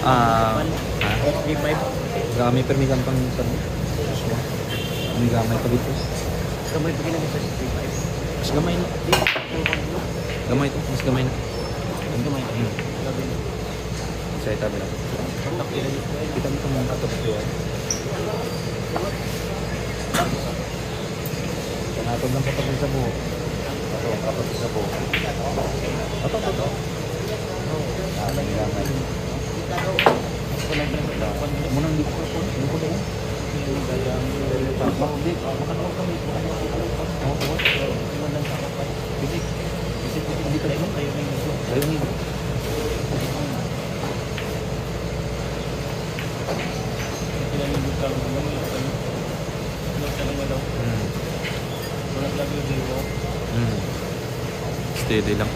Ah, Ha? SB5. Gamay pero may gampang sabi. May gamay pa dito. Kamay pa kinagin sa SB5. Mas gamay na. Gamay to, mas gamay na. Ang kamay. Gabi na. Sa itabi lang. Kontak nila dito. Kita mo itong mga katop ko. Panatod lang patapos sa buhok. Ito, patapos sa buhok. Ito. Gamay. Munang dito ko po. Dito ko doon. Hindi. Makanawag kami. Hindi ka doon. Kayo nito. Steady lang.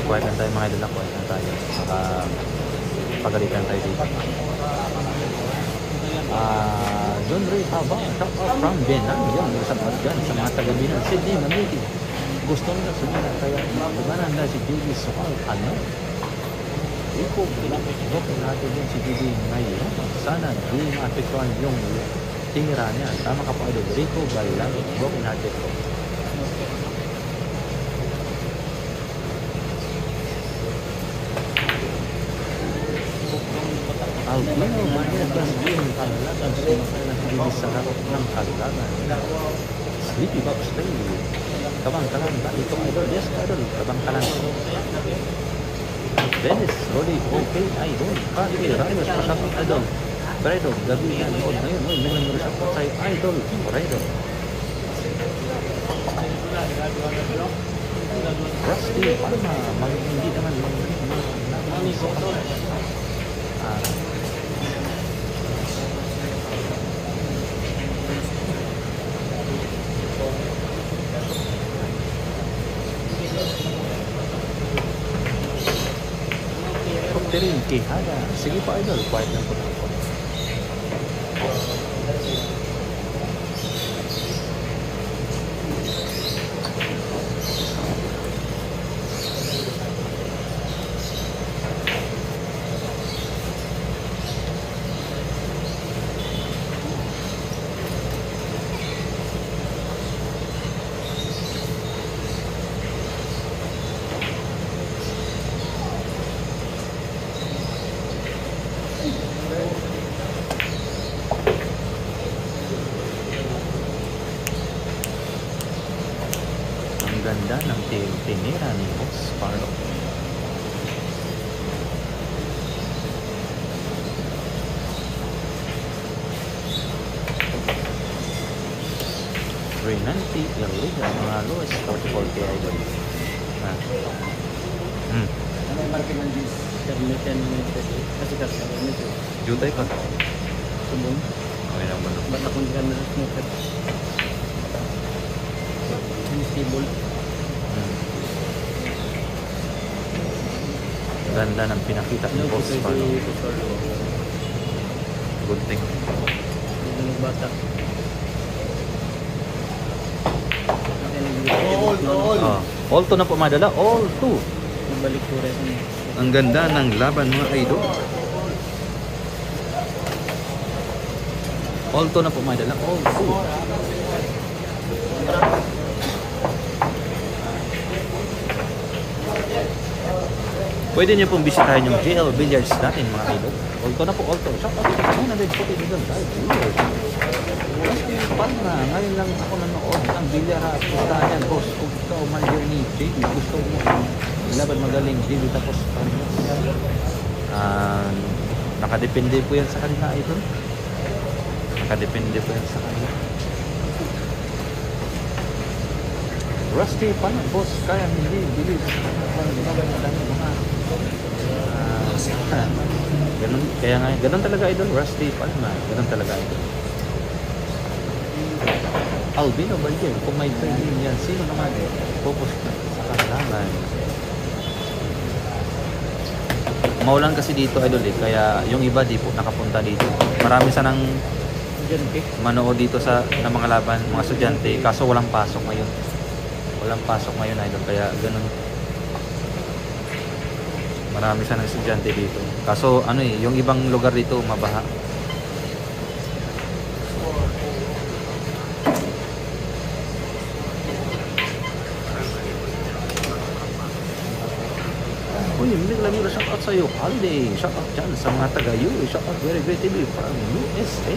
Quiet lang tayo mga idol, quiet lang tayo. Saka pagalitan tayo dito. John Ray Haba, shout out from Vietnam. Yan, sa mga dyan, sa mga taga-Binan. Sydney, Maniti. Gusto nila sumila kaya bukanan na si Judy Sokal. Ano? Iko, okay natin din si Judy ngayon. Sana di maapektuhan yung tingira niya. Tama ka po idol. Rico Balang, broken hearted ko. Albino, Manetas, Bin, Kalagan, sumakay na hindi sa harap ng Kalagan. Sleepy Box Stay. Kabangkalan, ito idol. Yes, idol. Kabangkalan. Dennis, Roddy, okay, idol. Kaki, Ramos, pasapit, idol. Fredo, gabi na nood ngayon. May numero siya po sa'yo, idol. Fredo. Rusty, Palma, hindi naman Kopterin, Kihada. Sige pa idol, quiet lang po ako. Ganda ng tinira ni Box Parlo. Renanti illegal mga lowest 44k idol. Ano yung market ng this? Termitan kasi kasi Jutay pa. subong. Okay na ba? Basta kung di ka na smoker. Unstable. Ganda ng pinakita ni Boss Parlo. Good thing. Dito nagbata. All 2 na po madala. All 2. Nagbalik ko rin. Ang ganda ng laban mga idol. All 2 na po madala. All 2. Pwede niyo pong bisitahin yung JL Billiards natin mga idol. All 2 na po, all 2. Shout out to 140 million viewers. Paano na? Ngayon lang ako nanood ng bilyar at pustahan. Boss, kung ikaw man yun ni JB, gusto mo laban magaling JB tapos nakadepende po yan sa kanila idol. Nakadepende po yan sa kanila. Rusty, paano boss? Kaya hindi bilis. Ganun, kaya nga, ganun talaga idol. Rusty, paano na? Ganun talaga idol. Albino Berger, kung may training yan, sino naman focus na sa kalaban? Maulan kasi dito idol eh, kaya yung iba di po nakapunta dito. Marami sanang Estudyante. manood dito sa ng mga laban, mga estudyante, kaso walang pasok ngayon. Walang pasok ngayon idol, kaya ganun. Marami sanang estudyante dito. Kaso ano eh, yung ibang lugar dito mabaha. Uy, bigla nila shout out sa'yo. Holiday, shout out dyan sa mga taga-US. Shout out very great TV from USA.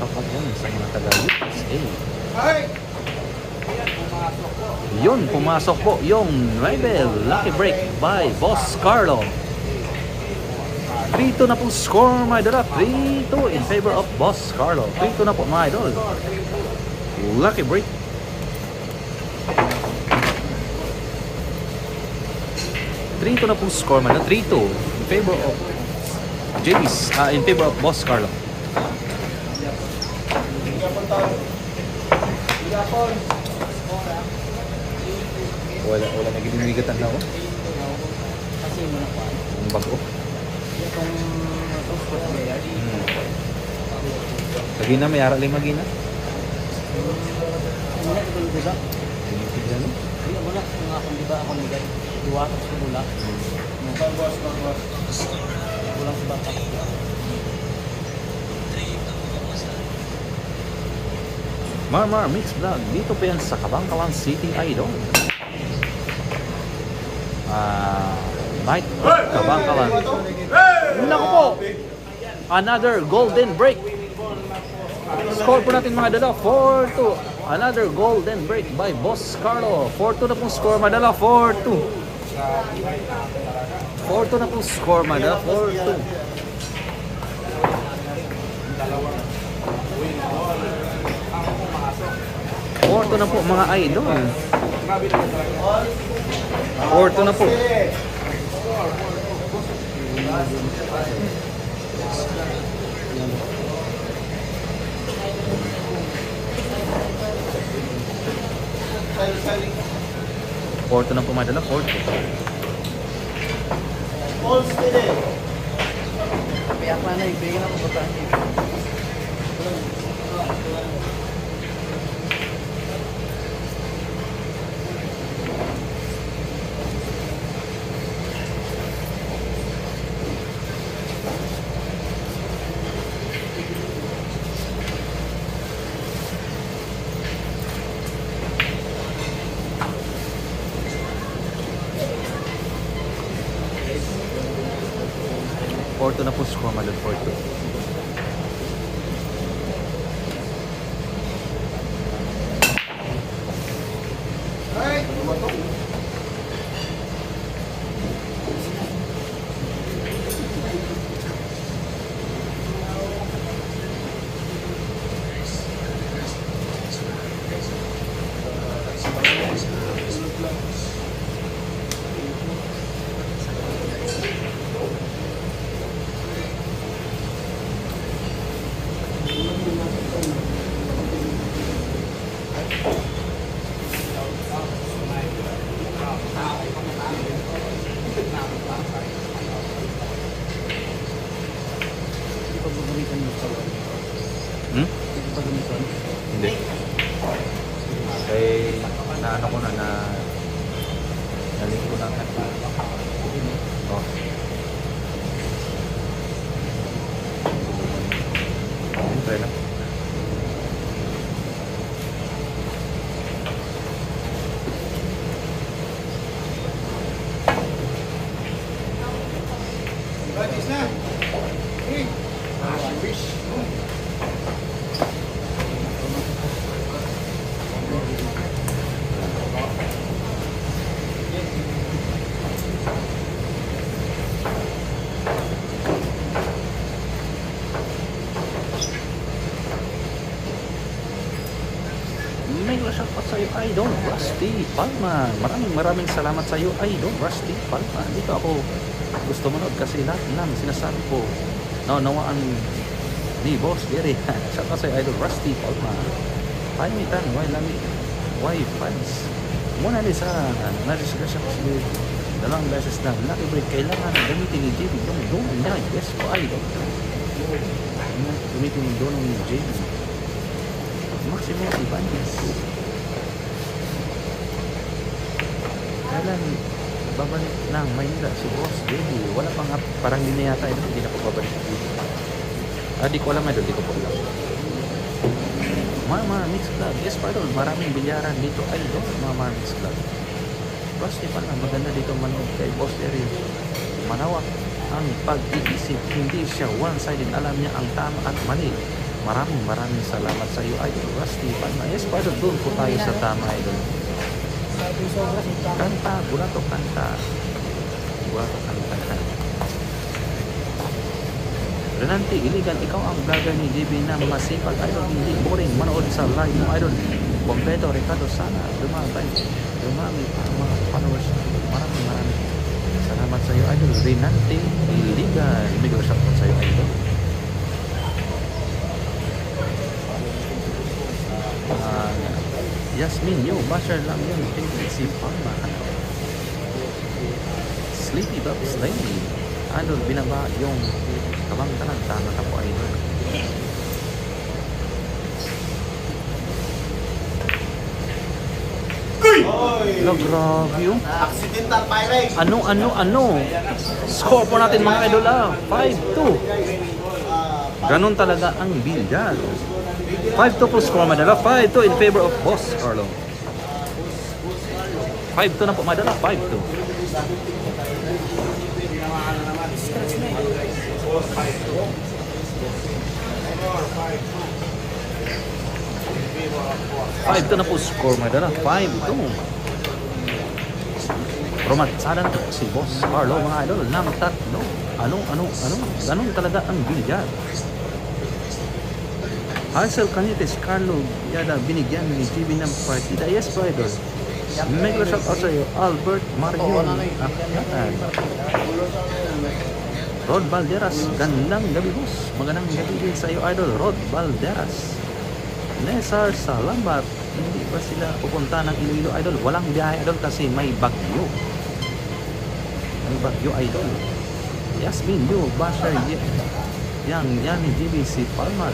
Shout out dyan sa mga taga-USA. Yun, pumasok po yung Rebel Lucky Break by Boss Carlo. 3-2 na po score, my idol. 3-2 in favor of Boss Carlo. 3-2 na po, my idol. Lucky Break. 3-2 na po score, man. 3-2 in favor of Jace, in favor of Boss Carlo. Wala na ginigatan na ako. Kasi mo na pa. Ang bago. Itong Lagi na, may ara lima gina. Wala ito yung budak. Tingnan mo. Hindi mo na. Kung akong di ba ako nagay. Duwatas ko bulak. Bulang sa bata. Marmar Mix Vlog. Dito pa yan sa Kabangkalan City, idol. Night Kabangkalan. Naku po! Another golden break. Score po natin mga dala, 4-2. Another golden break by Boss Carlo. 4-2 na pong score mga dala, 4-2. 4-2 na pong score mga dala, 4-2. Orto na po mga idol. Orto na po. Orto na po mga idol. Orto. Kapiyak na ibigin ako ba? Orto na po score mga idol. Orto. Hindi pa gagamitan mo sa wala. Hmm? Hindi pa gagamitan. Hindi. Kaya naano ko na naling ko na oh. Siyempre na. May shoutout sa iyo, Idol Rusty Palma. Maraming salamat sa iyo, Idol Rusty Palma. Dito ako gusto manood kasi lahat ng sinasabi ko nawaan ni Boss Gary. Shoutout sa iyo, Idol Rusty Palma. paimitan, why funds. Muna ni sa na-discuss ako sa dalawang beses na nakibrit kailangan gamitin ni JB yung doon niya. Yes po, idol. Gamitin yung doon ni JB. Maximo Ibanez. Kailan babalik ng Maynila si Boss JB? Wala pang parang din na yata ito. Hindi na po babalik dito. Di ko alam idol, di ko po alam. Mama Mix Club. Yes, idol. Maraming bilyaran dito. Idol, Mama Mix Club. Basta pala, maganda dito manood kay Boss Jerry. Manawak ang pag-iisip. Hindi siya one-sided. Alam niya ang tama at mali. Maraming salamat sa iyo, idol. Rusty Palma. Yes, idol. Doon po tayo sa tama, idol. Kanta. Burato kanta. Burato kanta. Renante Iligan, ikaw ang vlogger ni JB na masipag, idol. Hindi boring manood sa live mo, idol. Kompleto, Ricardo, sana dumami pa ang mga followers. Maraming salamat sa iyo, idol. Renante Iligan, big shoutout sa iyo, idol. Yasmin, yo, basher lang yun. Si Palma. Sleepy Bob's Lady. Idol, binaba yung kabangtanan. Tama ka po, idol. Hello, grabe yun. Accidental pirate. Ano? Score po natin mga idol, 5-2. Ganon talaga ang bilyar. 5-2 po score, madala. 5-2 in favor of Boss Carlo. 5-2 na po, madala. 5-2. Five to na po score, madala. 5-2. Romansada na po si Boss Carlo, mga idol. Ng tatlo. Ano? Ganon talaga ang bilyar. Hansel Canites, Carlo Yada, binigyan ni JB ng partida. Yes, po, idol. Make a shout out sa iyo, Albert Marion Akatan. Rod Valderas, gandang gabi, boss. Magandang gabi din sa iyo, idol. Rod Valderas. Nesar Salamat. Hindi ba sila pupunta ng Iloilo, idol? Walang biyahe, idol, kasi may bagyo. May bagyo, idol. Yasmin, yo, Basher, yan ni GBC Palma.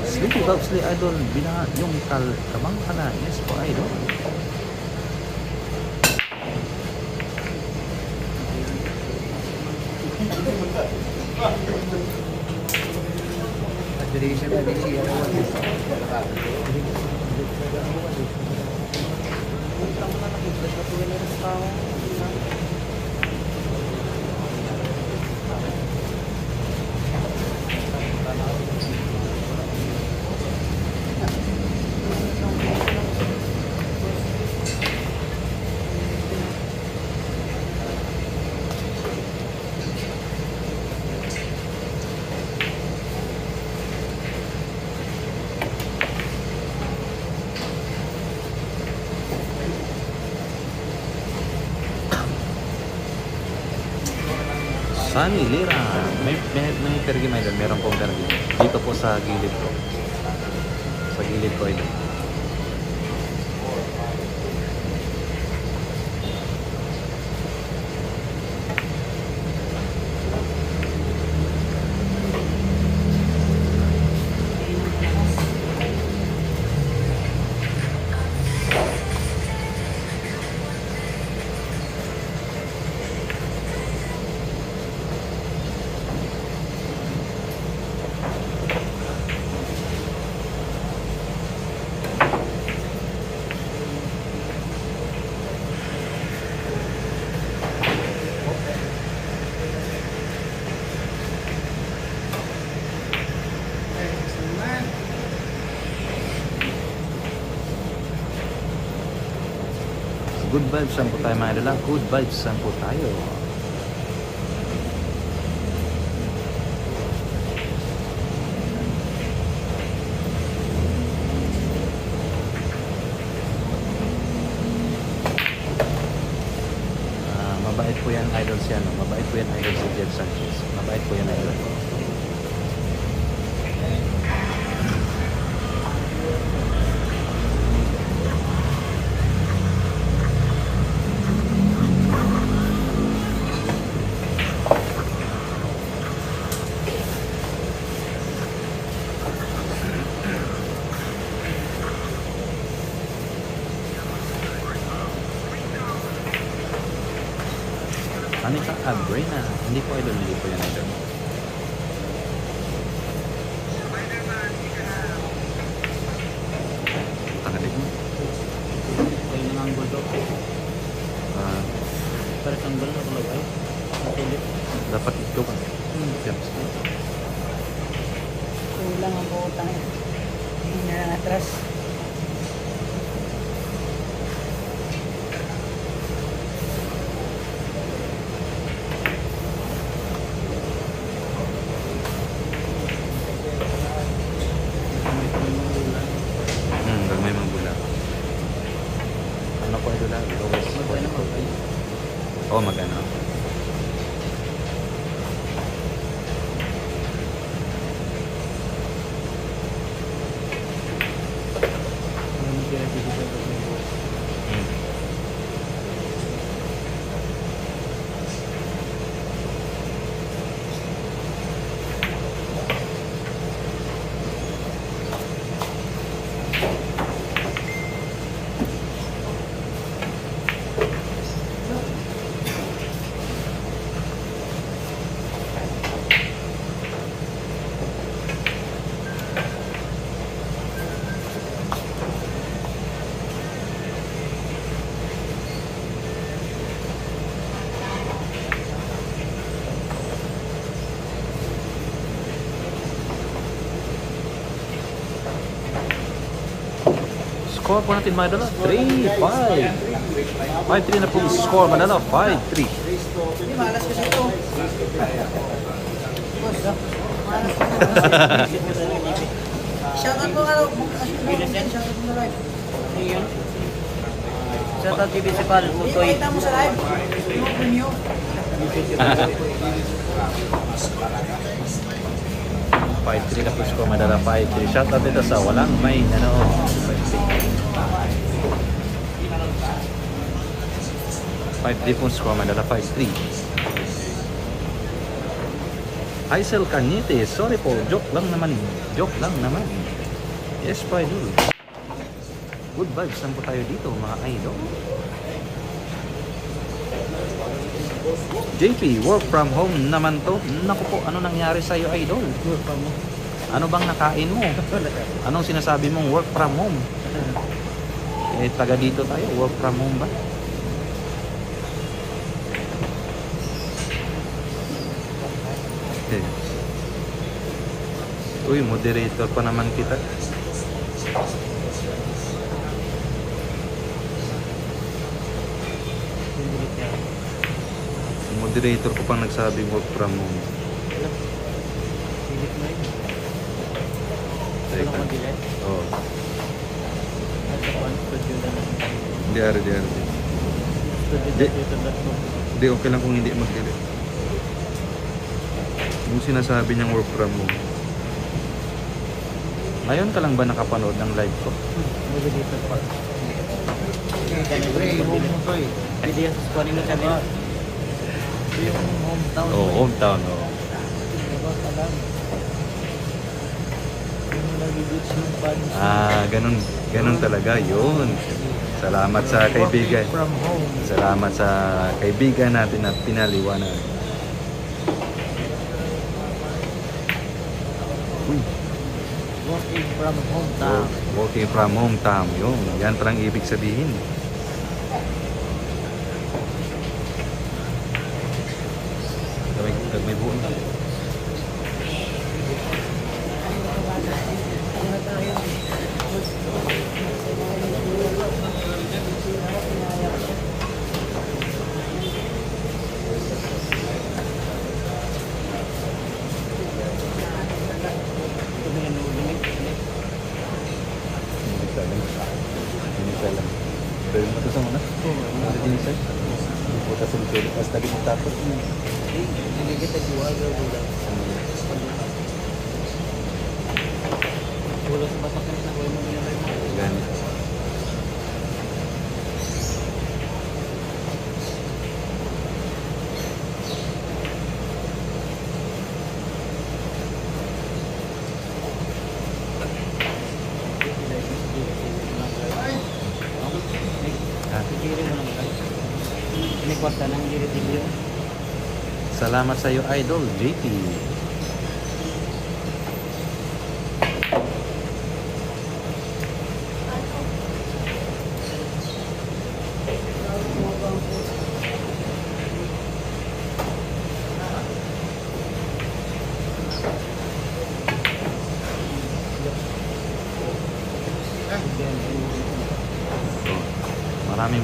Sleepy Bobsley, idol. Bina yung kabang ka na. Yes po, idol. Sunny Lira, may pergi may doon, meron pong pergi dito po sa gilid ko. Sa gilid ko ito. Good vibes lang po tayo, mga idol. Good vibes lang po tayo. Mabait po yan, idol siya. No? Mabait po yan, idol si Jeff Sanchez. Mabait po yan, idol. Anika Abrena. Hindi po idol, hindi po yan idol. Tangalik mo. Kaya nanganggol daw. Ah, Para tanggal na talaga. Ang tulit. dapat ito ka. Yep. Kulang ang utang. Hindi na lang atras. Gagmay mga bula. Ano po idol lang? Always Magkano po. magkano? Oo, magano. Ano kaya dito sa pagbubuo? Score po natin mga idol. 3-5. 5-3 na po score mga idol. 5-3. Hindi, malas kasi ito. Shoutout mo nga. Shoutout mo na live. Ayun. Shout out TV si Pal. Hindi, Putoy. pakita mo sa live. Yung premium. 5-3 na po score mga idol. 5-3. Shoutout dito sa walang may nanood. 5-3 po score mga idol. 5-3. Aisel Cañete, sorry po, joke lang naman. Joke lang naman. Yes po idol. Good vibes lang po tayo dito mga idol. JP, work from home naman to. Naku po, ano nangyari sa'yo idol? Work pa mo. Ano bang nakain mo? Anong sinasabi mong work from home? Eh, taga dito tayo, work from home ba? Eh. Uy, moderator pa naman kita. Moderator ko pang nagsabing work from home. Delete mo yun. Teka. Walang mag-delete. Oo. At sa one studio na lang. Di ari. Studio.youtube.com. Hindi, okay lang kung hindi mag-delete. Yung sinasabi niyang work from home. Ngayon ka lang ba nakapanood ng live ko? Mag-delete pa. Video sa squaring mo sabi. Yung hometown. Oo, hometown. Oo. Yung nag-beach yung fans. Ganun talaga yun. Salamat sa kaibigan. From home. Salamat sa kaibigan natin at pinaliwanag. Uy, Working from hometown. working from hometown. Yun, yan palang ibig sabihin. May buon lang. Dinisalan. Pero mo ito sa muna? Oo. Dinisalan? Puta sa likod. Pas tadi mo tapos. Hindi kita jual gawin. Wala sa batak na gawin mo nila. Ganit. Sigiri mo lang. Ini kwarta ng giri-giri. Salamat sa iyo, Idol JP.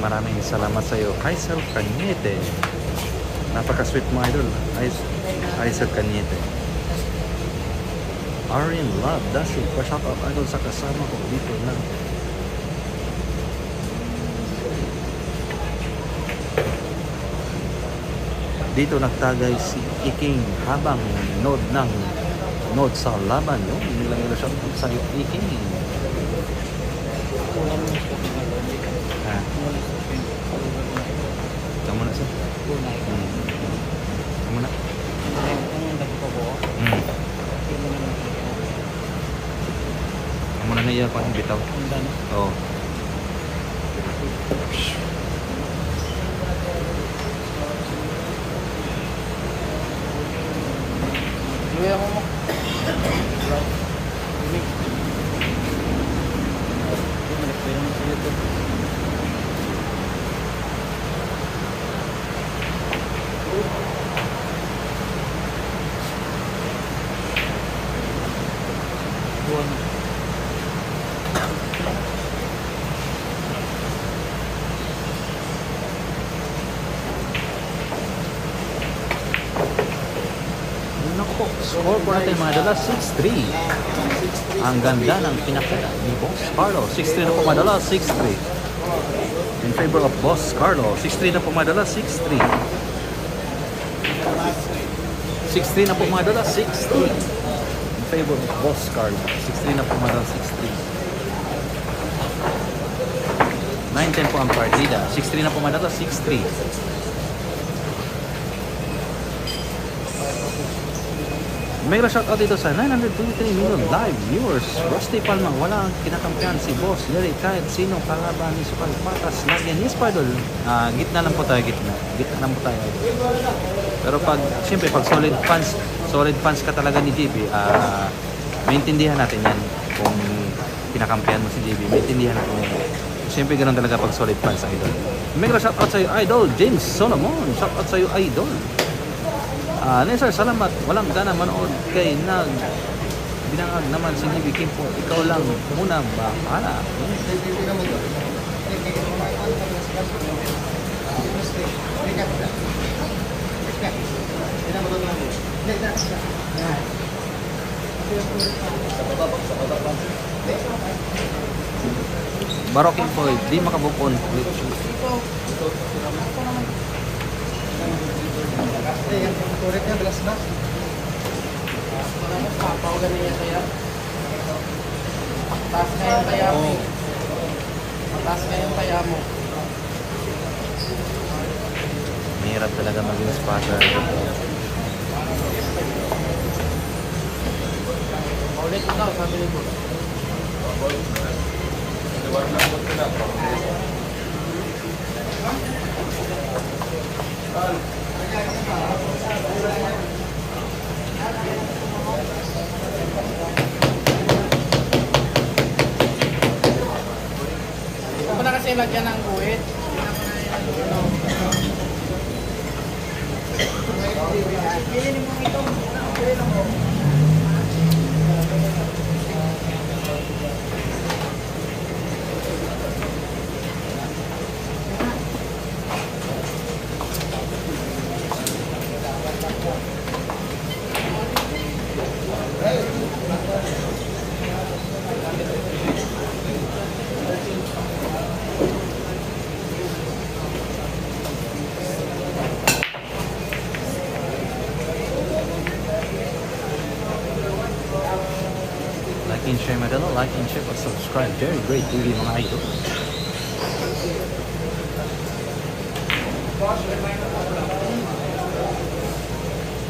Maraming salamat sa iyo, Kaiser Cañete. Napaka-sweet mo, Idol. Kaiser Cañete. Arin Love Dashi, pa-shout out, Idol, sa kasama ko dito na. Dito nagtagay si Iking habang nod sa laban. No? Nilang shout out sa iyo, Iking. Kamu na siya? Kunay. Kamu na? Ang nagpapo. Kamu na iya pang bitaw. Oo. Luya mo mo. Naku, score po natin mga dala, 6-3. Ang ganda ng pinakita ni Boss Carlo. 6-3 na po mga dala, 6-3. In favor of Boss Carlo. 6-3 na po mga dala, 6-3. 6-3 na po mga dala, 6-3. In favor of Boss Carlo. 6-3 na po mga dala, 6-3. 9-10 po ang partida. 6-3 na po mga dala, 6-3. Mega shoutout dito sa 923 million live viewers. Rusty Palma, wala ang kinakampihan si Boss Larry kahit sino kalaban ni Sukal Patas. Lagyan, yes Pardol, gitna lang po tayo, gitna lang po tayo. Pero pag, siyempre pag solid fans ka talaga ni JB, maintindihan natin yan. Kung kinakampihan mo si JB, maintindihan natin yan. Siyempre ganun talaga pag solid fans, Idol. Mega shoutout sa iyo, Idol James Solomon. Shoutout sa iyo, Idol. Sir, salamat. Walang gana manood kay binangag naman si JB Kimpo. Ikaw lang muna bahala. Barok Kimpo, di makabukon. Kurit niya, belas na. Papaw ganun yan kaya. Taas na yung kaya mo. Taas na yung kaya mo. Mahirap talaga maging spotter. Ulit ito, sabi ni Boss. Huwag mo na kasi lagyan ng guhit. Pilinin mo ito. Like and share mga dala, like and share at subscribe. Very great TV mga idol.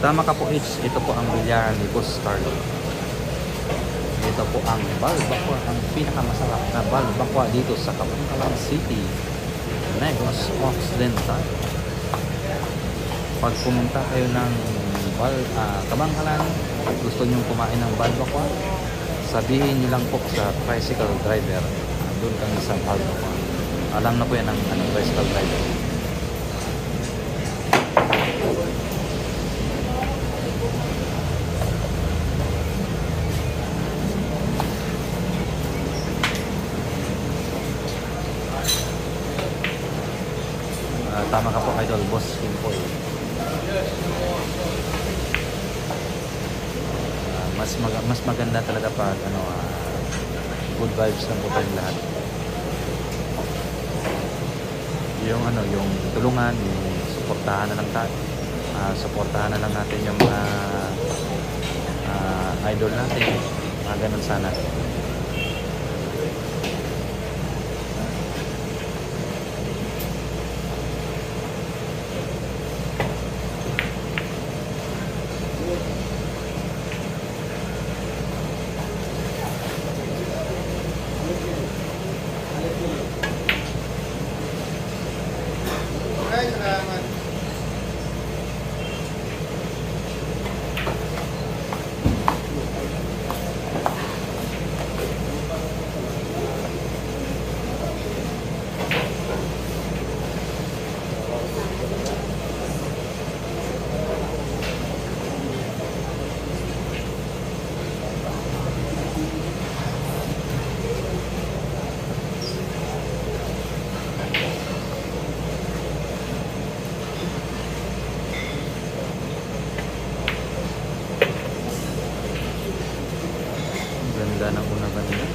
Tama ka po, ito po ang bilyaran ni Boss Carlo. Ito po ang balbakwa, ang pinakamasarap na balbakwa dito sa Kabangalan City, Negros Occidental. pag pumunta kayo ng Kabangkalan at gusto nyo kumain ng balbacoa, sabihin nyo lang po sa tricycle driver, doon kami sa balbacoa. Alam na po yan ang tricycle driver. Tama ka po, idol, boss Kimpoy. Mas maganda talaga pag good vibes lang po tayong lahat. Yung tulungan, yung suportahan na lang tayo. Suportahan na lang natin yung mga idol natin. Ganun sana. Ganda ng una ba nila?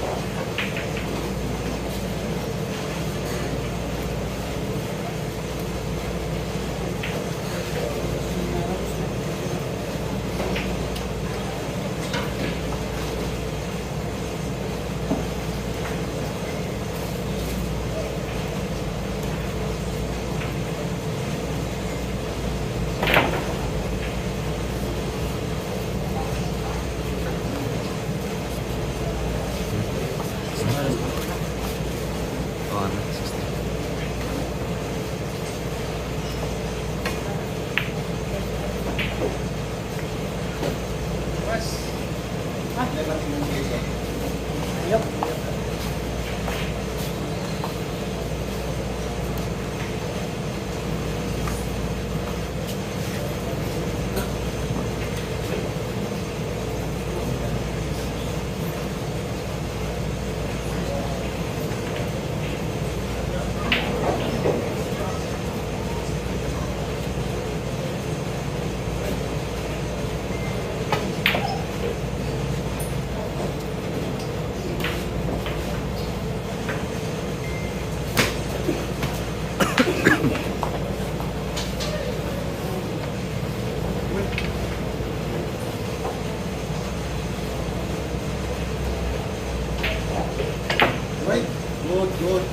Good.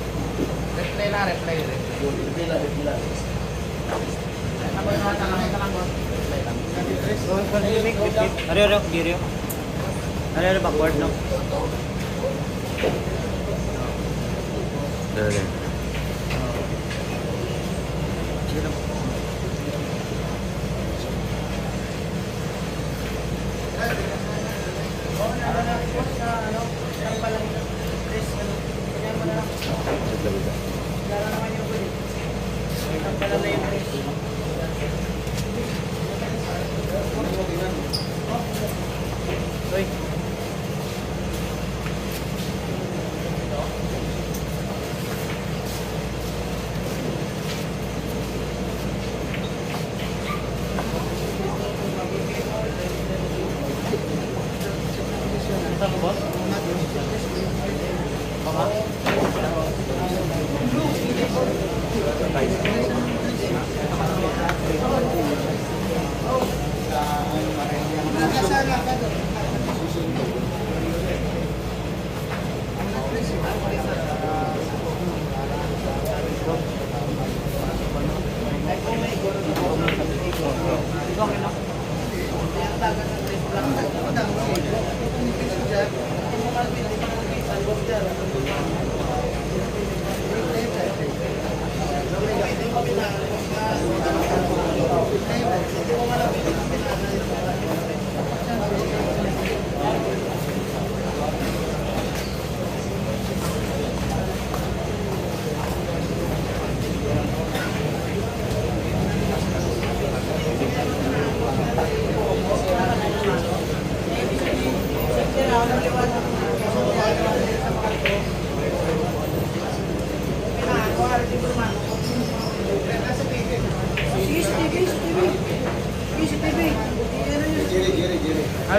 Replay lang. Good. Repila. Ako yung nakatakang mo. Replay lang. Ano, backward, no? Dali. Uy. Saan boss?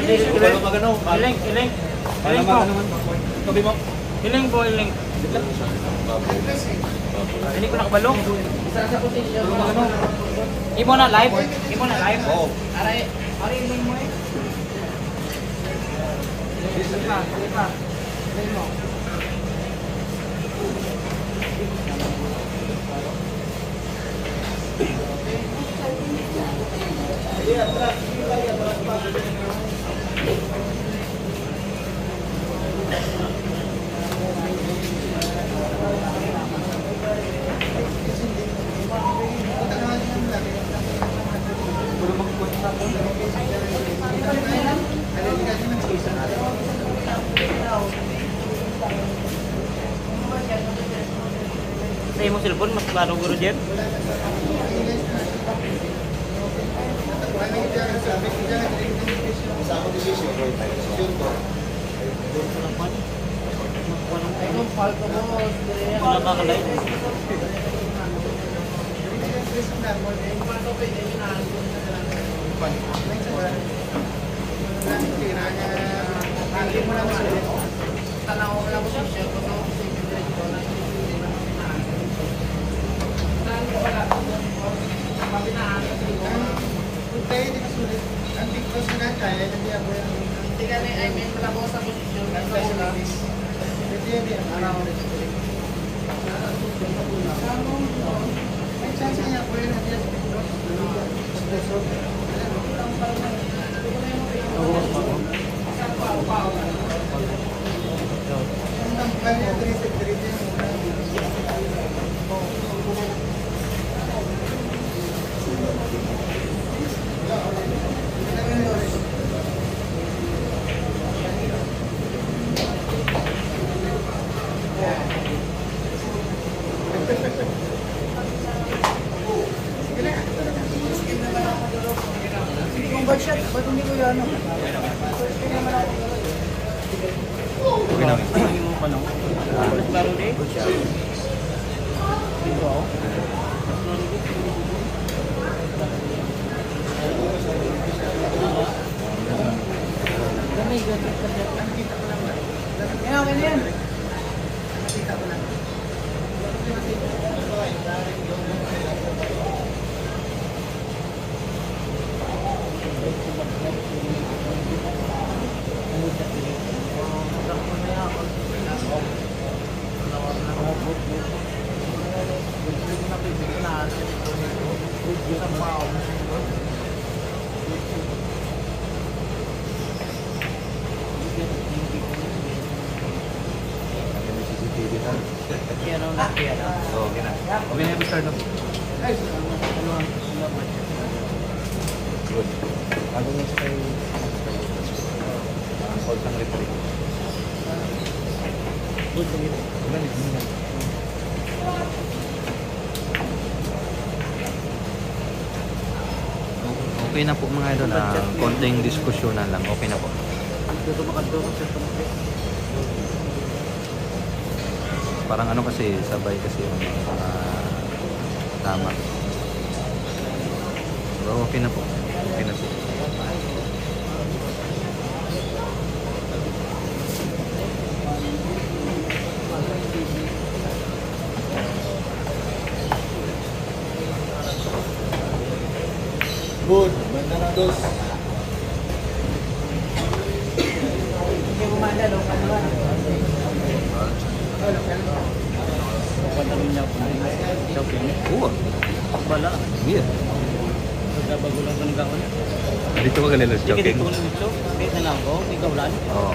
Iling, iling. Iling po. Tabi mo. Iling po, iling. Hindi ko nakabalong. Imo na live? Imo na live? Oo. Aray, aray iling mo eh. Sige pa, sige pa. Iling mo. Sa imong cellphone, mas klaro guro dyan? Wala kakalay. Kung bad shot, ba't hindi ko yan? Okay na. Imo pa no? Mas klaro din? Dito ako. Gamay, gamay. Yan, okay na yan. Piano na piano. Oo, okay na. Okay na, start na. Good. Bago mo sa kayo, hold ng referee. Good to meet. Ganit, ganit. Okay na po mga idol, konting diskusyonan lang, okay na po. Dito makadto sa tumakbo. Parang ano kasi, sabay kasi yung mga tama. Pero okay na po, okay na po. Good. Banda na dos. Hindi ko mandalo, ano ba? Pagkatarin niya ako na shopping. Oo, Bala. yeah. Bago lang ka nagkakon. Dito ka galilo Sige joking. dito ko ng gusto. Kahit na lang ako, ikaw ulan. Oo.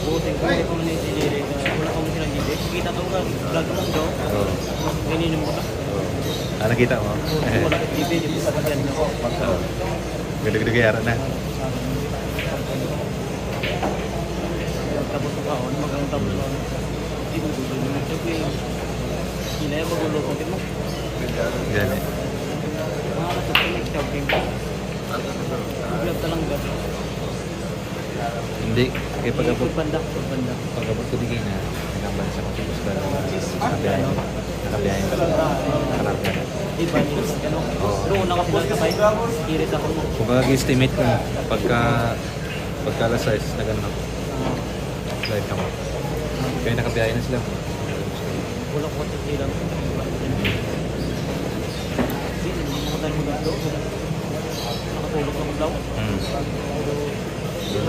Buting ko ito ni si Jerry. Wala ko silang Jerry. Kita ko ka vlog lang daw. Oo. Ganyan mo ka. Ah, nakita mo? Wala ka TV dito sa kanya niyo. Oo. Ganda-ganda kaya na. Tapos ko kaon, magandang tapos ko. Di mo gusto mo shopping. Sila yung magulo ko mo. Gani. Mga nasa shopping. Vlog ka lang ba? Hindi. Kaya pag-abot Banda. pag-abot ko di na nagambal sa kapitus ka nakabiyahin. Nakabiyahin ka sa kalapya. Iba niyo. Oo. Pero una ka sila sabay. Iris ako mo. Kung kag-estimate ko, pagka Pagka alas 6, nagano ako. Live kamo. Kaya nakabiyahe na sila. Wala ko ito ilang. Hindi mo tayo mag-alo. Nakatulog na mag-law.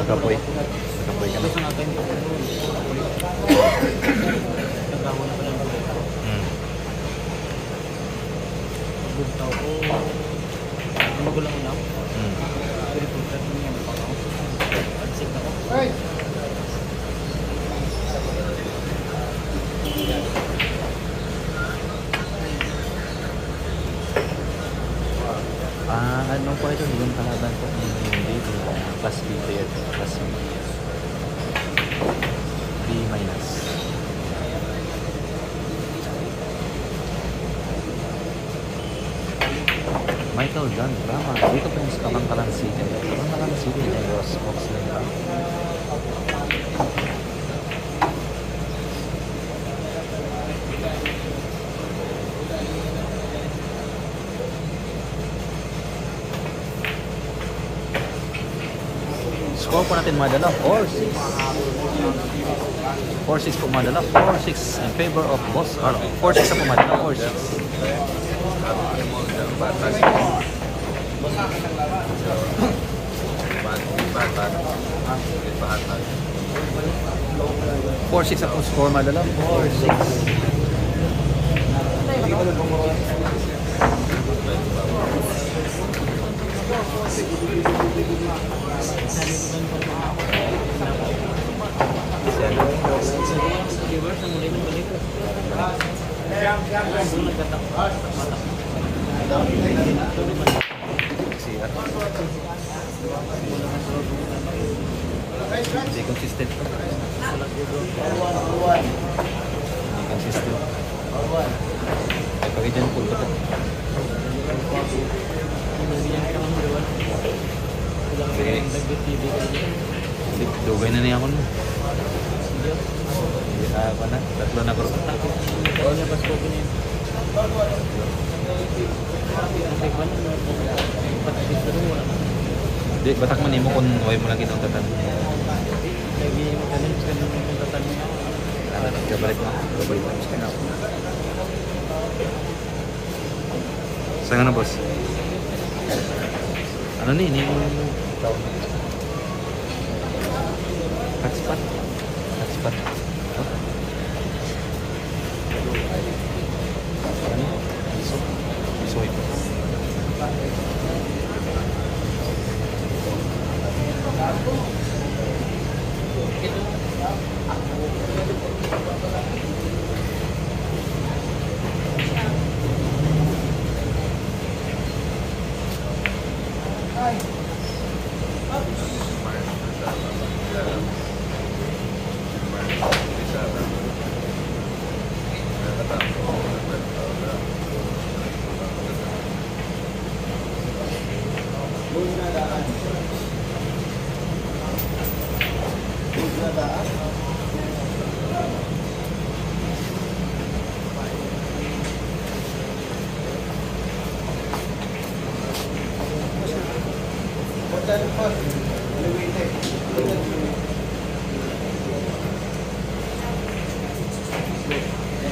Nakapoy. Nakapoy ka na. Gusto natin yung nagawa na pala ng bugtaw ko. Magulang ko lang. Pero kung saan mo yung pang ako. Adsik ako. Ano po ito? Yung kalaban po ng dito. Class B po yan. Class B. B minus. Michael John Drama. Dito po yung sa Kabangkalan City. Kabangkalan City. Negros Oxland. Score po natin madala 4-6. 4-6 po madala. 4-6 in favor of Boss Carlo. 4-6 po madala. 4-6. Four six ako score madala. 4-6. viewers na muli ng balik. Doon nagtatak-matak. Hindi consistent. Hindi consistent. Ay pag dyan po ba ito? Dugay na niya ako nun. Hindi pa na. Tatlo na ko. Di, batak man mo kung huwag mo lagi itong tatan. Ano, gabalik mo. Gabalik mo. Saan nga na, boss? Ano ni? Ini yung hotspot. Hotspot. Oh. Ano? Iso. Iso ito.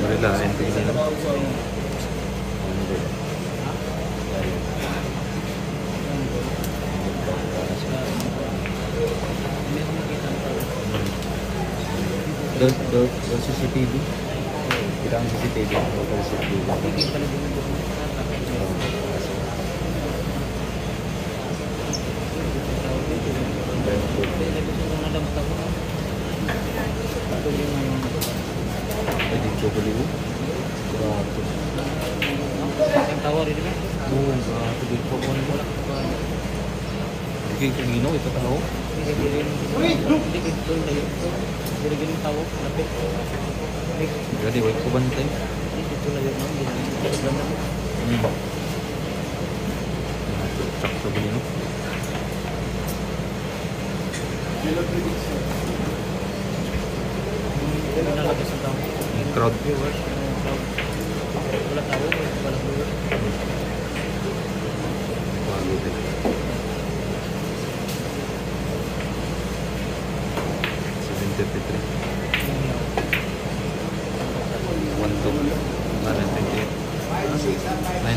Gorilla, entry nila. Do CCTV. Kita ang CCTV. Local CCTV. Pwede ko baliw. Grabe. Ang tawar rin ba? Oo, grabe. Pwede ko kung ano. Hindi kayo ginaw, ito tao. Diri-diri tao, lapit. Jadi, wait ko bantay. Dito na yun, Chak sa baliw. nalabas ang tao. Crowd. Viewers, crowd. Wala tao, wala viewers.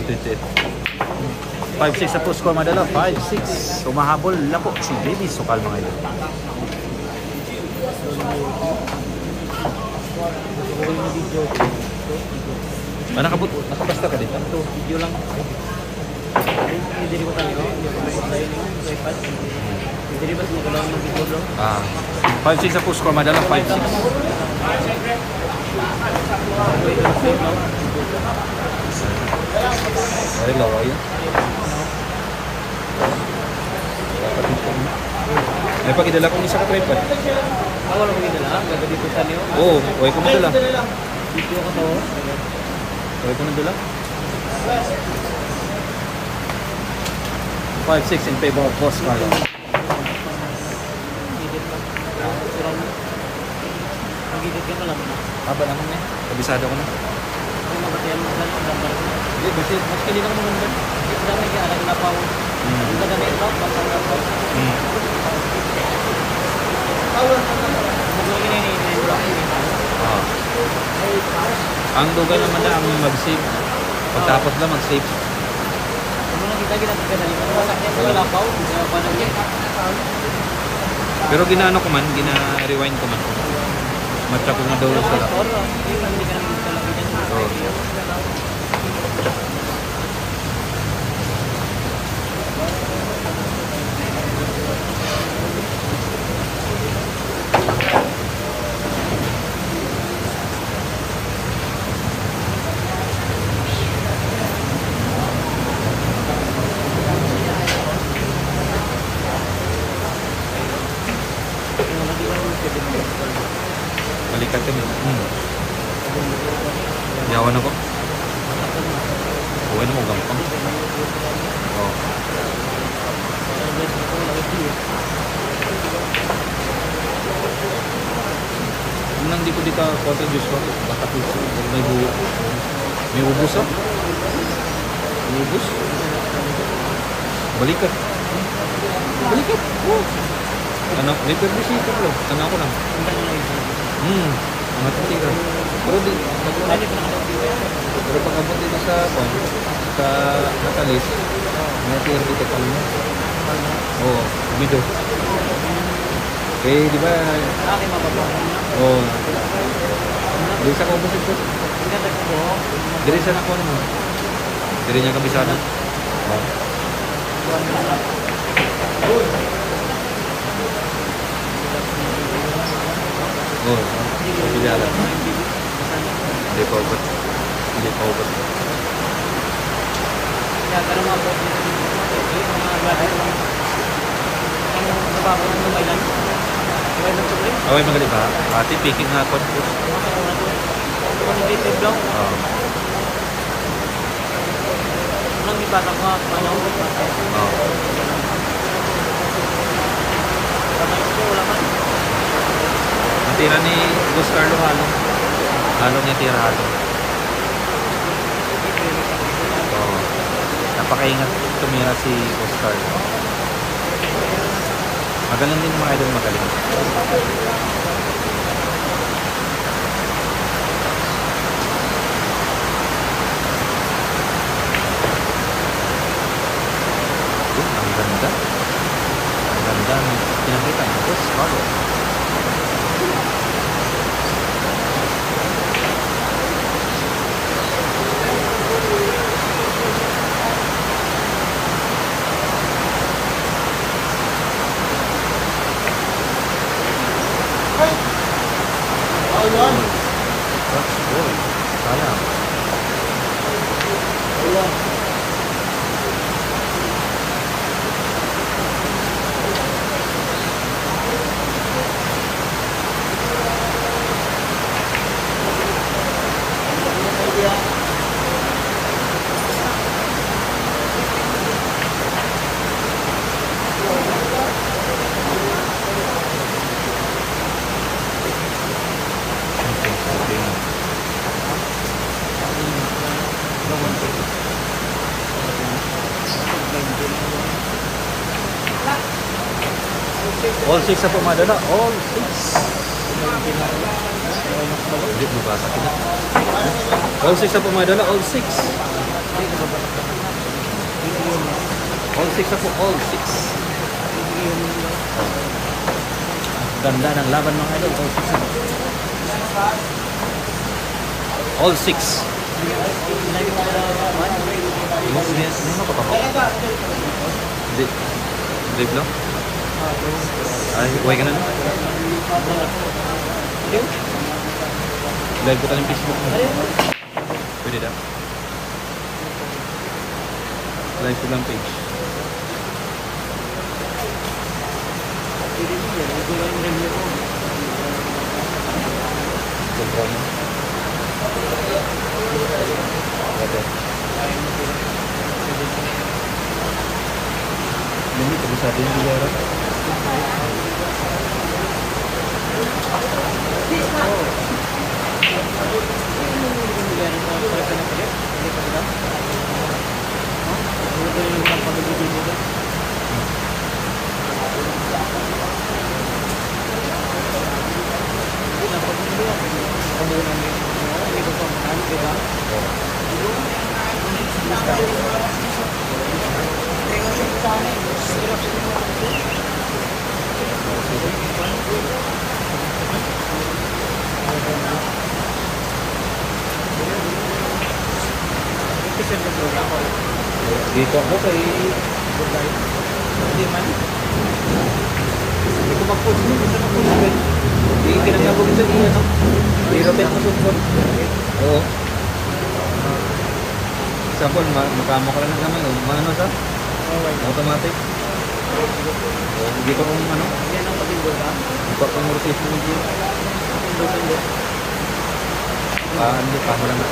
28. 5-6 sa po score madala. 5-6. Umahabol na po si JB Sokal mga idol. Nakabasta ka dito? Ito, video lang. Hindi ko tayo. Hindi ba mo lang ng video lang? 5-6 sa po score madala. 5-6. Ay, laway yan. Ay, pag-idala kong isa ka tripod. Wala mo gina gagabi ko sa niyo. Oo, huwag ko madala. Video ko to. Huwag ko madala. 5-6 in favor of Boss Carlo. Magigit ka pala mo na. Haba naman eh. Kabisado ko na. Kung mabatayan mo lang ang gambar ko. Hindi, mas kili ka naman ba? Ito na may kaalag na pa. Ang ganda na ito, basta na pa. Ang dugay naman na ang mag-save. Pagtapos lang mag-save. Kung lang kita ginagawa na rin. Ang sakyan ko wala pa. Pero ginaano ko man, gina-rewind ko man. Matcha ko na daw sa lap. Hindi ka naman talapitan. Balikat kami. Yawan ako. Buhay na mo gampang. Oh. Nang di ko di ka kontra juice ko. Baka puso. May buo. May ubus ah. May ubus. Balikat. Balikat. Oh. Ano? May permisito bro. Ano ako lang. Mga titira. Pero di, pero pag abot dito sa Natalis, may tira dito pa mo. Oo, bido. Eh, di ba? Akin mababa. Oo. Di sa kubos ito. Diri sa ako naman. Diri niya kabisana. Oh, bicara. Hindi pa ubot. Hindi pa ubot. Kaya ka naman po. Mga grabe ko. Ang nababa ng Mailan. Mailan to rin. Okay, magaling ba? Ate, picking nga ako. Kung hindi tiblaw. Oo. Nang ibata ko, ano ko pa. Oo. Kamay ko, wala man. Ang tira ni Boss Carlo halo. Halo niya tira halo. Oo. Napakaingat tumira si Boss Carlo. Magaling din mga idol, magaling. Ang ganda. Ang ganda ng pinakita ni Boss Carlo. Touch boy. Sayang. All 6 sa pumadala. All 6. Hindi mo basa kita. All 6 sa pumadala. All 6. All 6 ako, all 6. Ganda ng laban mga idol, all 6 ako. All 6. Ano ka pa mo? Live lang? Ay, huwag ka na lang. Live ko tayo yung Facebook mo. Pwede na. Live ko lang page. Ini terus ada yang juga. Dito ako kay Burgay. Hindi man. Hindi ko mag-post mo. Gusto na post mo. Hindi kinagabog ito niya, no? Hindi ropet mo support. Oo. Example, makamo ka lang ng kamay. Ano sa? Automatic. Hindi ko kung ano. Yan ang pag-inbol ka? Hindi ko kung rotation mo dito. Hindi pa. Wala na.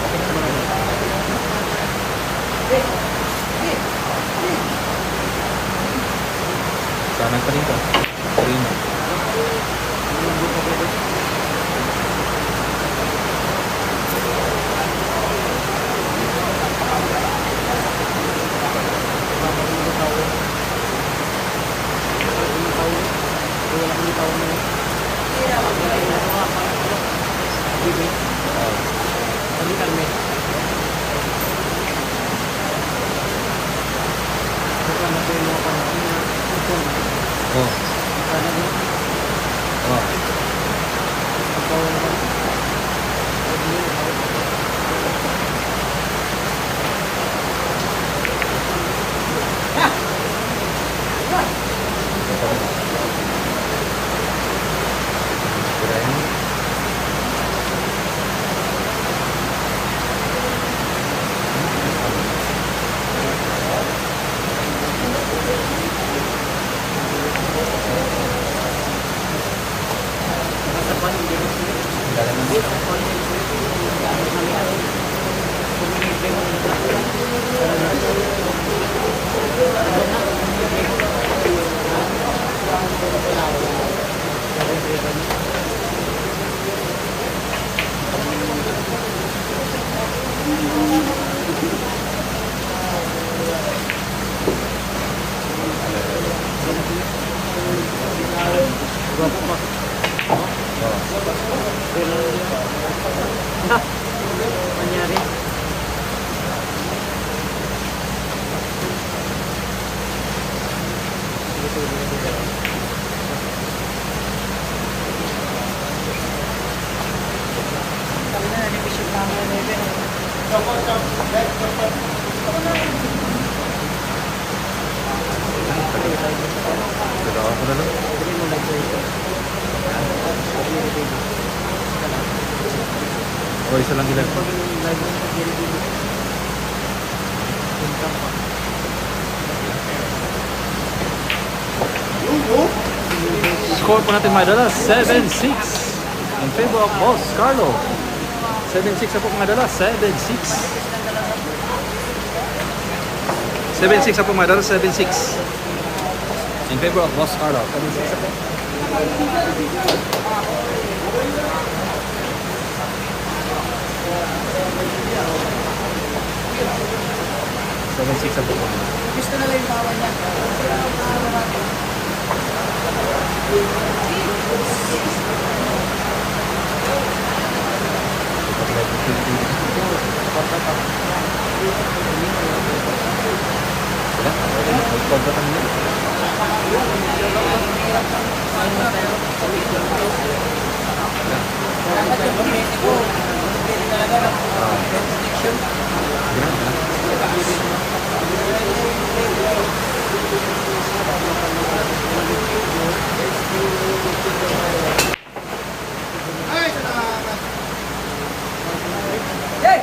Sana pa rin ka. Karina. Oh. Nangyari. Kami na, nanipis yung kamo na yun. Tatawa ko na lang. O, isa lang ilan. Score po natin mga dala, 7-6 in favor of Boss Carlo. 7-6 na po mga dala, 7-6. 7-6 na po mga dala, 7-6 in favor of Boss Carlo. 7-6 na po. 7-6 na po. Gusto na lang yung bawa niya. Thank you. Kwarta pa. Ya, magkobra kami yun. Dapat yung community ko, pwede talaga ng protection. Ganun lang. Hey!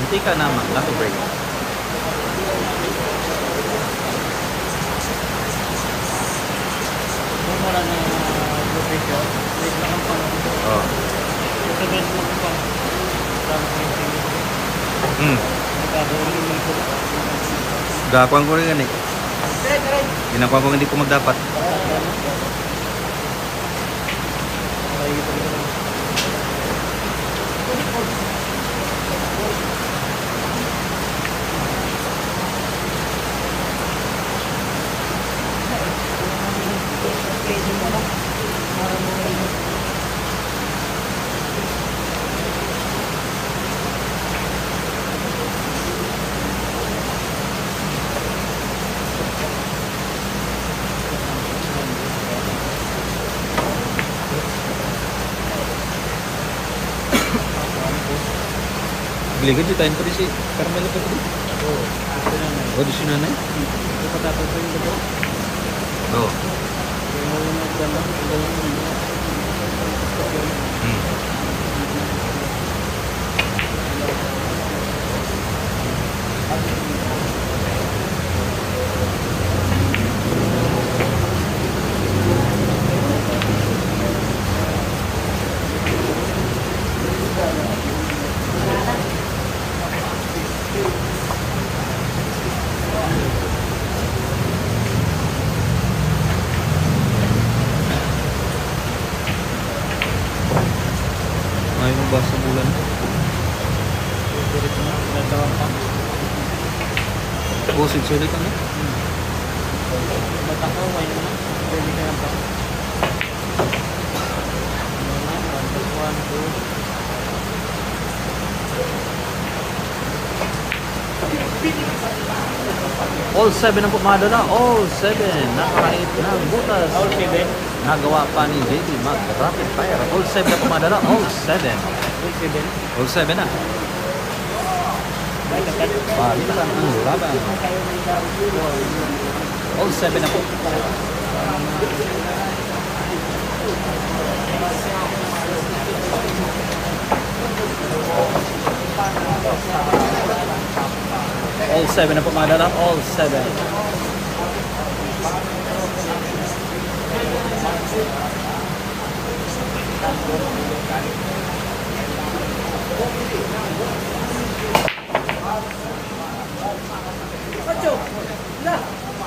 Hindi ka naman, laki break. Kung wala na profession, wait lang ang panahon. Oh. Sa best mo pa. Tama ko yung tingin. Nagkakaroon yung ko. Gakuan ko rin yan eh. Diret, diret. Ginakuha ko hindi ko magdapat. Giligan dito tayo pa rin si Carmelo pa rin. Oo. Gusto na na. O, di si nanay? Ito patapos ko yung gato. Oo. Yung mga nagdala. Ayaw mo ba sa bulan? Diret na. Nagtawang pa. Oo, sulit ka na. Matakaw, why na. Pwede ka lang pa. One, two. All 7 ang pumadala. All 7. Nakakait ng butas. All 7. Nagawa pa ni JD Mag. Rapid fire. All 7 ang pumadala. All 7. All 7. All 7 na. Balikan ang laban. All 7 na po. All 7 na po mga dala. All 7. Ocho! Na!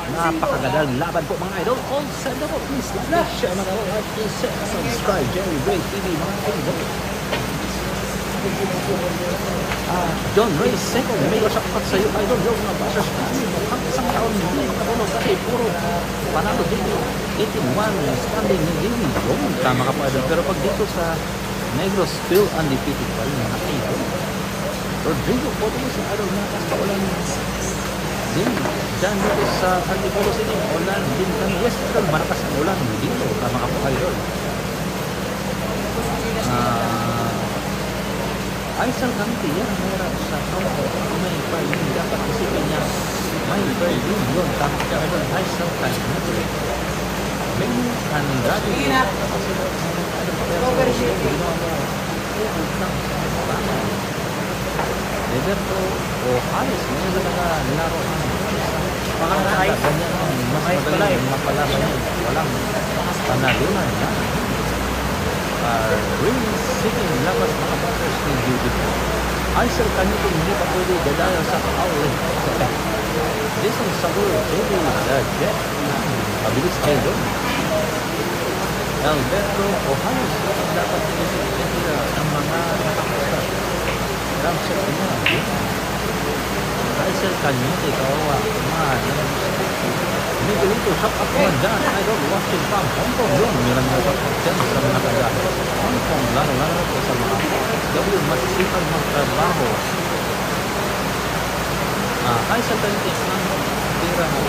Napakagandang laban po mga idol. All 7 na po. Please like, share mga idol. At please subscribe. Jerry Ray TV mga idol. John Ray second. Mega shotcut sa iyo idol. Yung mga bashers namin. Mukhang isang taon hindi nakatulog kasi puro panalo dito. 18-1 standing ni Jimmy. Yung tama ka po idol. Pero pag dito sa Negros still undefeated pa rin mga idol. Rodrigo Portugues sa idol na kastawalan din. Diyan dito sa Antipolo City. Ulan din kami. Yes idol. Malakas ang ulan dito. Tama ka po idol. Aysal Kanti yan, meron sa counter. May pwedeng dapat isipin niya. May pwedeng yun. Tama ka idol. Aysal Kanti. May Andrade. Sige na! Cover sheet. Roberto o Harris. Ngayon na nakalaro ng Mga ice. ganyan ang mas Ice pala magaling eh. mapalaban yan. Walang panalunan yan. Really seeking labas mga batters ni Judy. Aysal Kanito hindi pa pwede dadaya sa outlet. Jason Sabur, Judy, the Jet. Mabilis kayo doon. Alberto o Harris. Dapat nila ang mga nakakastas. Ramsey niya. Aysal Kanito, kawawa. Miguelito, shout out naman dyan, idol, watching from Hong Kong. Yun, maraming nagpapag dyan sa mga taga Hong Kong, lalo po sa mga OFW, masisipag magtrabaho. Ay, sa talitis ng pira mo.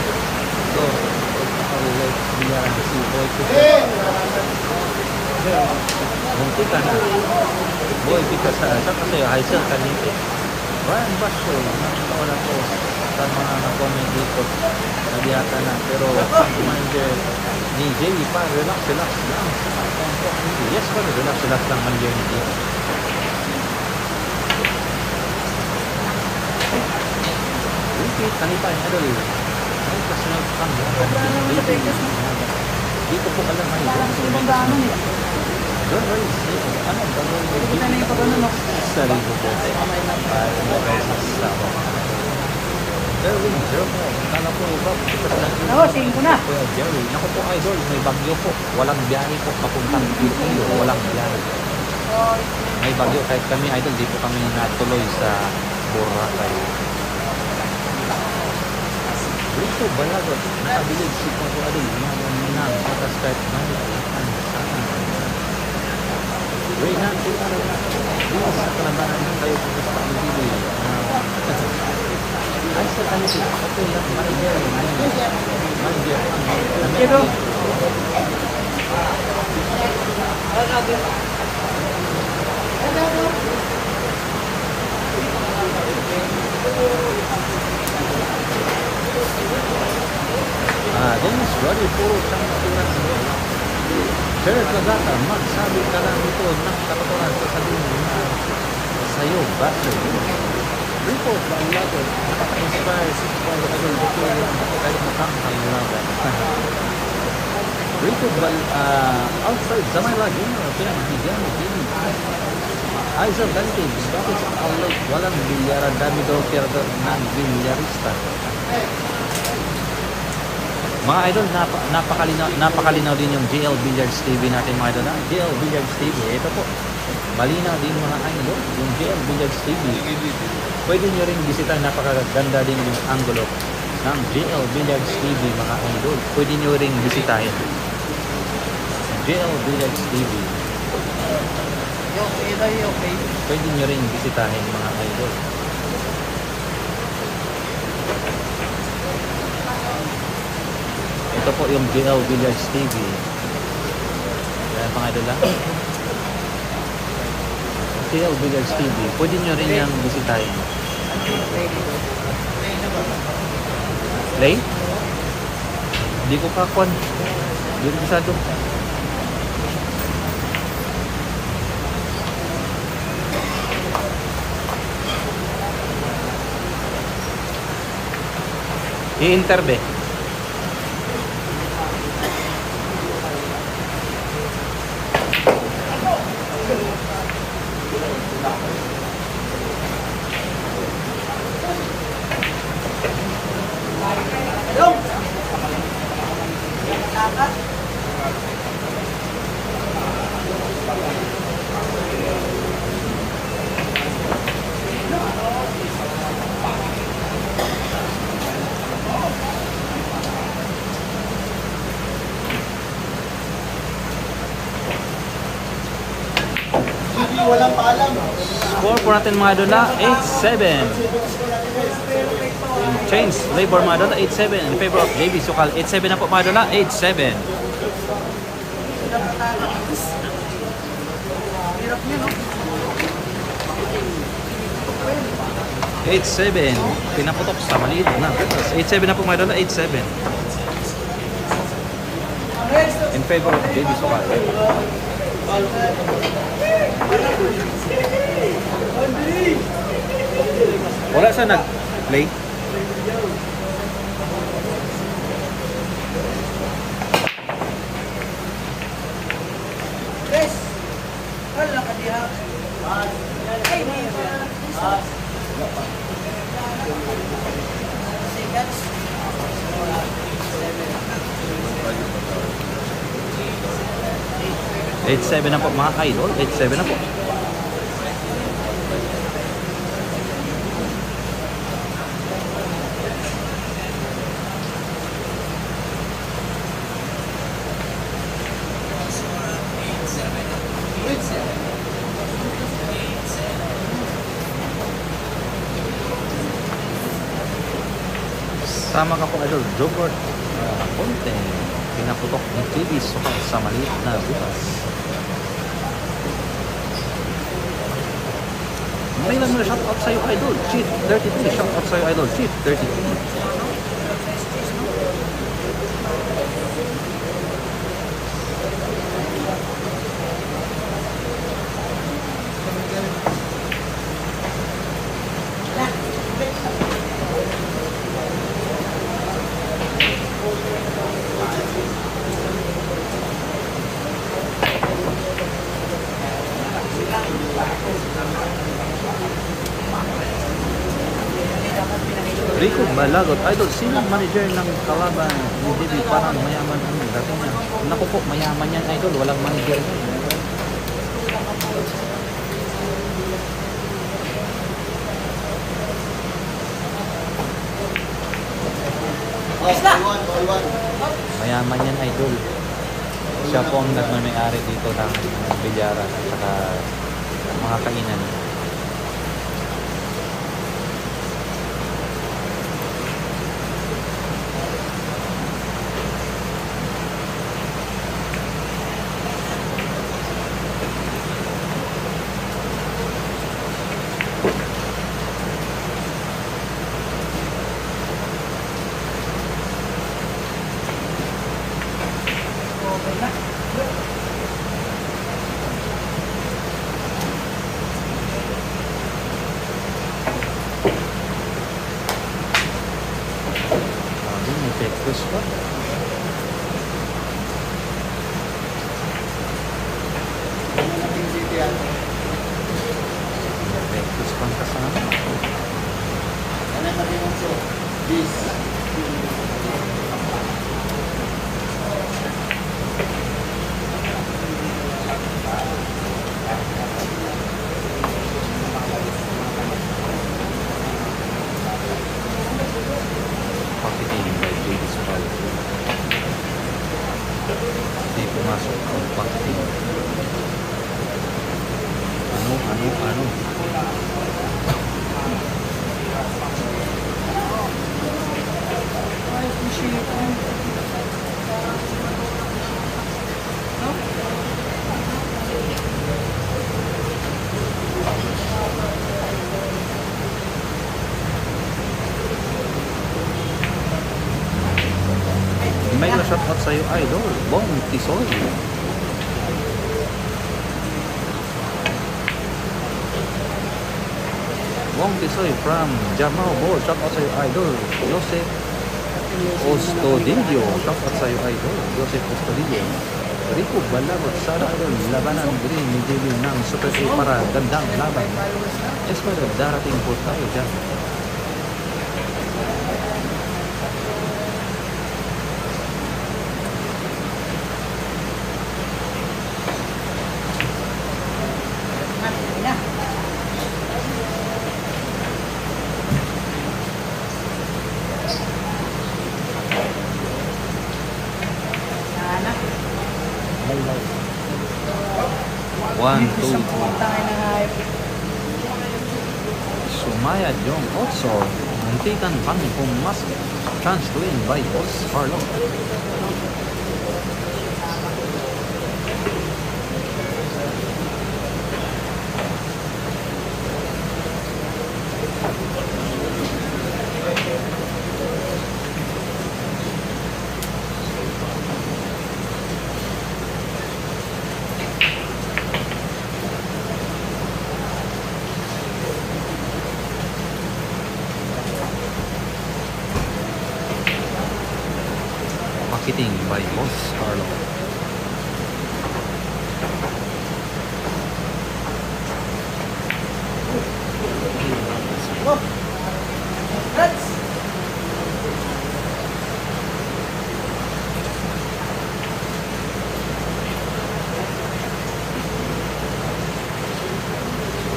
So, pagkakalit, biyaran si Boy Pika. Munti ka na. Boy Pika sa kasi, ay, sa talitis. Ryan Basho, nakita na po sa mga na-comment dito. Nabiyata na. Pero, reminder ni Jay pa, relax lang. Yes, pa, relax lang manager ni Jay. Repeat, kanita yung idol. Ay, personal fan. Dito po alam ay don't worry. Ano? Kita na yung pag-ano. Sarili ko po. Erwin, Jerome. Kala ko ba? Oo, 5 na. Kuya Jerry. Naku po idol, may bagyo po. Walang biyahe po papuntang Pilipinas. Walang biyahe. May bagyo. Kahit kami idol, di po kami natuloy sa Boracay. Rito, Balagot. Nakabilig si Papa Adol. Manang, patas kahit manilakan sana. Reynan, sa kalabanan ng kayo po sa pamilili. Ay, sa kanito. Okay lang, manager. Kilo. Dennis Roddy, puro siyang natulang mo. Sir Kagata, magsabi ka lang ito ng katotohanan sa sabihin na sa'yo, Basher. Report ba ang lagot? Nakaka-inspire, 6.5 agad ito lang. Kahit makakang lagot. Report ba outside Zamay Laguna, pinagbigyan mo din. Aizal Dante, bakit sa outlet walang bilyaran dami daw kaya ng bilyarista? Mga idol, napakalinaw din yung JL Billiards TV natin mga idol. JL Billiards TV, ito po. Malinaw din mga idol, yung JL Billiards TV. Pwede nyo rin bisita, napakaganda din yung angulo ng JL Billiards TV mga idol. Pwede nyo rin bisitahin. JL Billiards TV. Okay. Pwede nyo rin bisitahin mga idol. Ito po yung JL Billiards TV. Kaya mga idol lang. JL Billiards TV. Pwede nyo rin yung bisitahin. Play? Hindi ko kakon. Hindi ko bisado. I-interbe. Walang paalam. Score po natin mga dola, 8-7. Change labor mga dola, 8-7. In favor of JB Sukal, 8-7 na po mga dola, 8-7. Hirap niya, no? 8-7. Pinaputok sa maliit na. 8-7 na po mga dola, 8-7. In favor of JB Sukal. Wala sa nag-play. Chris! Wala ka diha. Ay, may seconds. 8-7 na po mga idol. 8-7 na po. Kasama ka po idol, Jobert Ponte. Pinaputok ng TV Sukal sa maliit na butas. May lang na shout out sa'yo idol, Chief 33. Shout out sa'yo idol, Chief 33. Rico Balagot, idol, sino manager ng kalaban ni Debbie? Parang mayaman ang dating niya. Naku po, mayaman yan idol, walang manager yan. Mayaman yan idol. Siya po ang nagmamayari dito ng bilyaran at saka mga kainan. Breakfast pa. Breakfast pang kasama. Pakitingin by Davis Pal. Hindi pumasok ang pakitingin. Ano? May shoutout sa'yo idol, Bong Tisoy. Bong Tisoy from Jamao Ball, shoutout sa'yo idol, Joseph Ostodillo. Shoutout sa'yo idol, Joseph Ostodillo. Rico Balagot, sana idol, labanan green ni Jimmy ng Super A para gandang laban. Espero darating po tayo dyan. One, two, Sumaya Jong also muntikan kami pumasok. Chance to win by Boss Harlow. Marketing by Boss Harlow.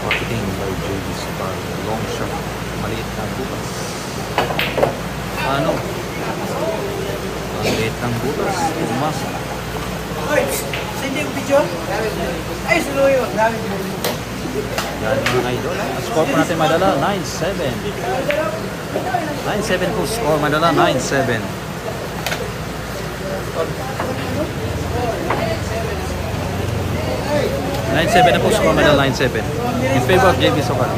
Marketing by JD Star. Long shot. Maliit na bukas. Ano? Maliit ng butas, pumasok. Oy, sa hindi ko video? Ay, sulo yun. Dami video. Yan mga idol. Ang score po natin madala, 9-7. 9-7 po score madala, 9-7. 9-7 na po score madala, 9-7. In favor of JB Sokal.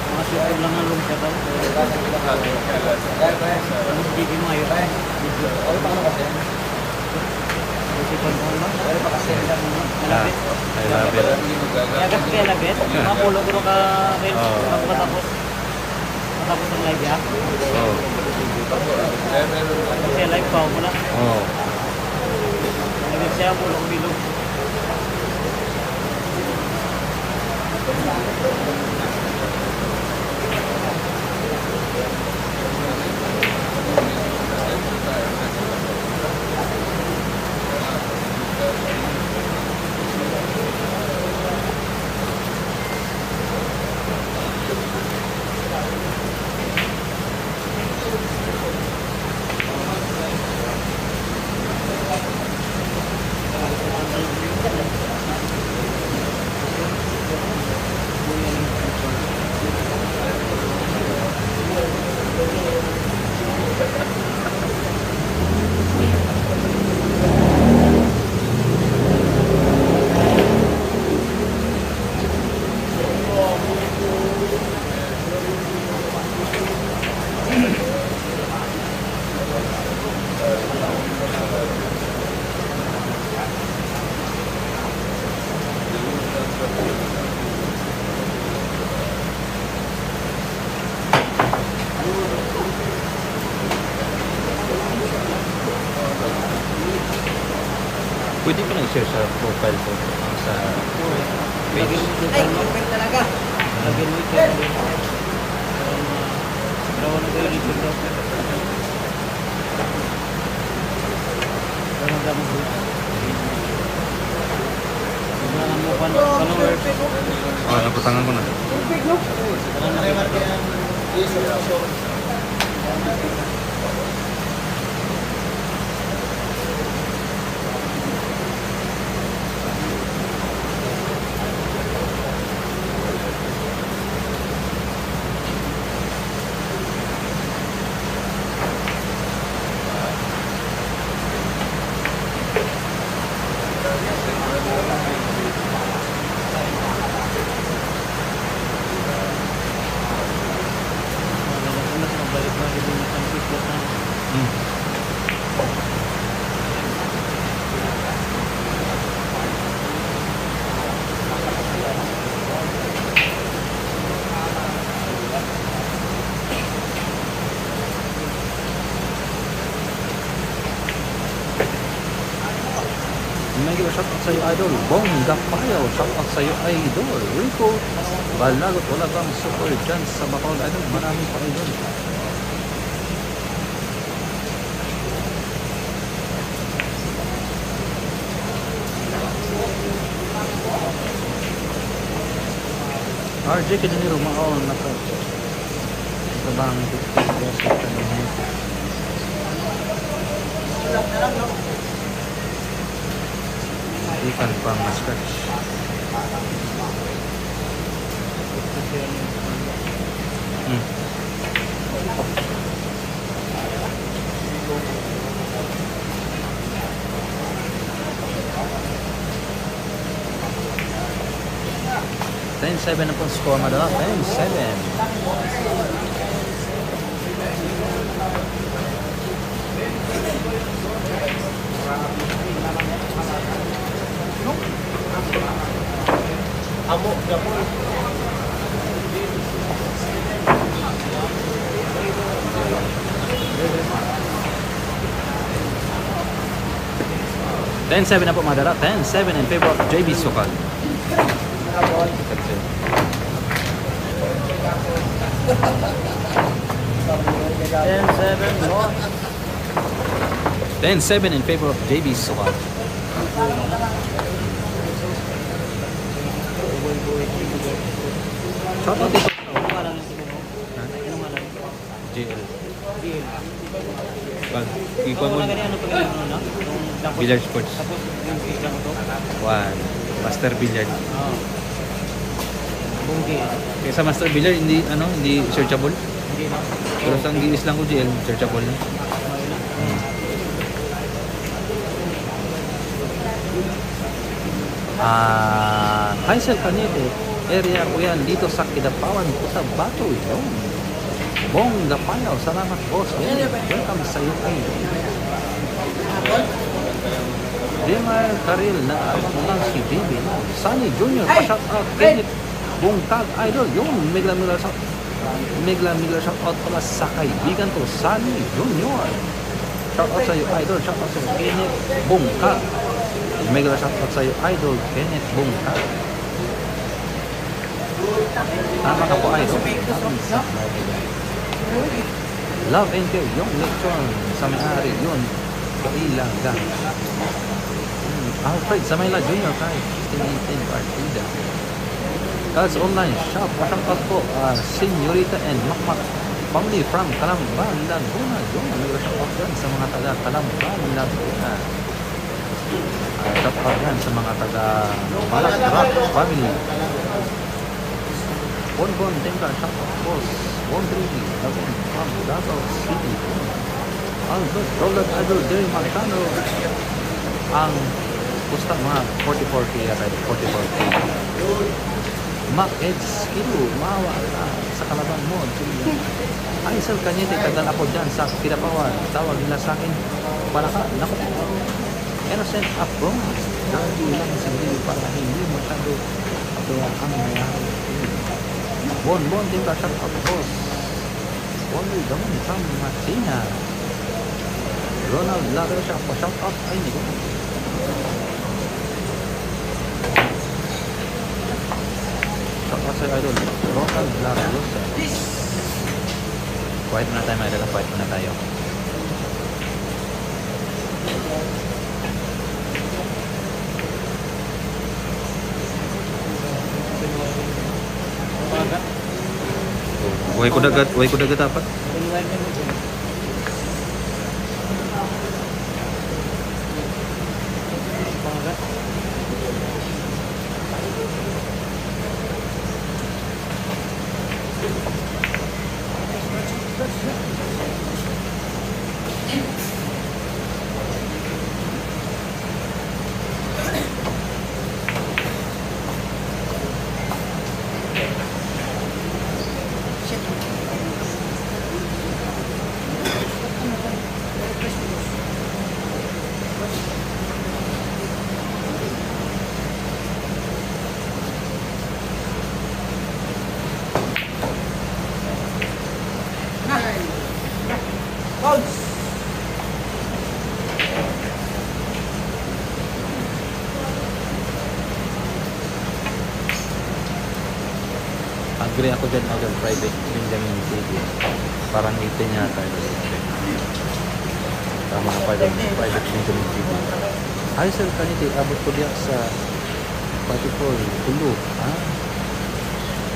Mga super lang ang lungkot ako. Hindi mo ayaw. Isipan ko lang. Malapit. I love it. Yagat kaya labit. Mga pulo ko ka matapos. Matapos ang live ya. Oh. Kasi live pa ako na. Oh. Nagit siya pulo ko bilog. Pwede ko nang share sa profile ko sa page. Ay, perfect talaga. Lagyan mo ito. Rawa na kayo dito daw. Rawa na mo. Wala mo followers. Oh, naputangan ko na. Perfect, no? Balik lagi din sa Facebook na. Hmm. 'Yo, shout out sa'yo, idol. Bong Gapayo, shout out sa'yo, idol. Rico Balagot, wala bang super dyan sa Bacolod, idol. Marami pa, idol. RJ Cadenero, maon na to. Ito bang dito sa kanina? Ikan pang scratch. Hmm. 10-7 na po score madala. 10-7. Amo, Japon. 10-7 na po mga dala. 10-7 in favor of JB Sokal. Ten, seven, loss. 10-7 in favor of JB Sokal. Shout out dito. Ano nga lang yung tingin mo? Ano nga lang? JL. DL. Pag Ikaw ikaw mo mo na ganyan, ano pag ano na? Yung Billiard Sports. Tapos yung ikan ko to? One. Master Billiard. Oo. Bunggi. Kaya sa Master Billiard hindi hindi searchable. Hindi na. Pero sa Giis lang ko JL searchable na. Okay na. Haisel Cañete area ko yan dito sa Kidapawan, Cotabato yun. Bong Gapayaw, salamat boss. Welcome sa iyo ay Demar Karil na abang lang si JB. Sunny Junior, pa-shout out Kenneth Bungkag Idol. Yung migla shout out pala sa kaibigan ko, Sunny Junior. Shout out sa iyo Idol, shout out sa iyo Kenneth Bungkag. Migla shout out sa iyo Idol, Kenneth Bungkag. Tama ka po Idol. Love and care, yung lechon sa may-ari yun, kailangan. Alfred Samayla Jr. kay 1518 Partida. Cards Online Shop, pasang out po, Señorita and Makmak family from Calamba, Laguna. Yung nag-shout out dyan sa mga taga Calamba, Laguna. Shout out dyan sa mga taga Malakrak family. Bonbon Tenga, shout out boss. 130, again from Davao City. Albert Roland Idol Day Marcano. Ang pusta mga 44K yata, 44K. Mac Eds Kilo, mawa ka sa kalabang mo. Haisel Cañete, tagal ako dyan sa Kidapawan. Tawag nila sa akin, para ka, naku, innocent approach. Lagi lang sandali para hindi masyado kaya ang mayari. Bon din ka shout out boss. Only Damon from Matina. Ronald Laresha, pa-shout out ay nito. Shout out sa idol Ronald Laresha. Quiet muna tayo mga idol, quiet muna tayo. Way ko dagat dapat. Agree ako dyan agad private Benjamin TV. Parang 18 yata. Tama ka private Benjamin TV. Haisel Cañete, abot ko diya sa Patipol, Tulo.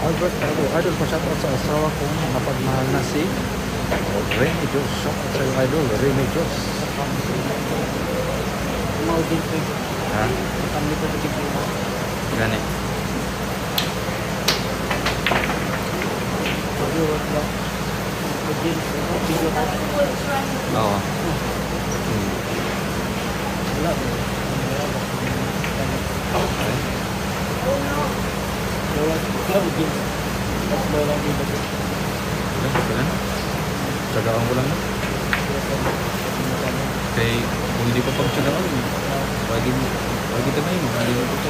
Albert Idol, pa-shoutout sa asawa ko na napagmahal na si Remy Jos. Shoutout sa Idol, Remy Jos. Maudin ko. Ha? Kami ko dito. Gani. Oo. Wala. Okay. Ilan? Tsagaan ko lang na. Kaya kung hindi pa pagtsagaan, wag ito na yun. Hindi mo ito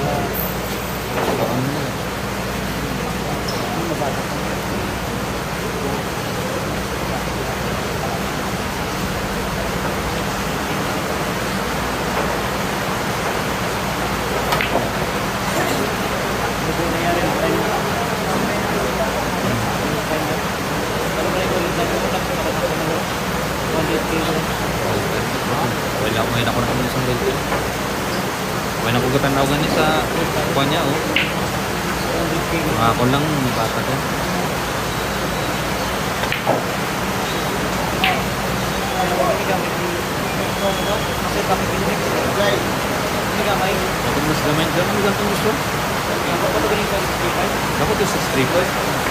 tsagaan mo na. araw gani sa kuha niya, oh. Ako lang, bata ka. Kasi kami pinimix. Hindi gamay. Ako mas gamay dyan, ano lang itong gusto? Ako pa ito galing sa 65. Ako to 635.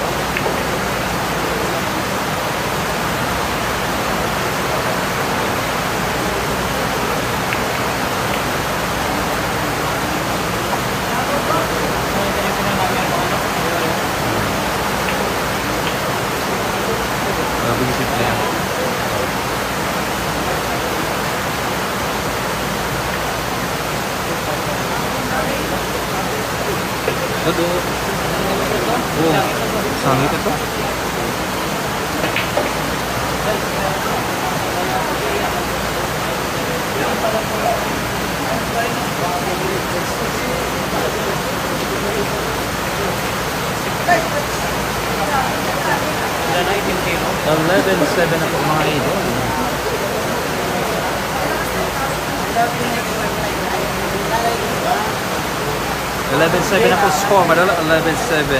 Bigisip na yan. Ito. Oh, sangit ito. Ilan na itim-tino? 11.7 ako mga idol. $11.7 ako score, madala 11.7. $11.7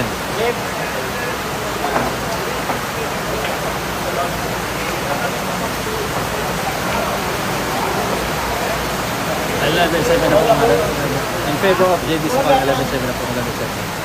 ako mga idol. In favor of JB Squad, 11.7 ako 11.7.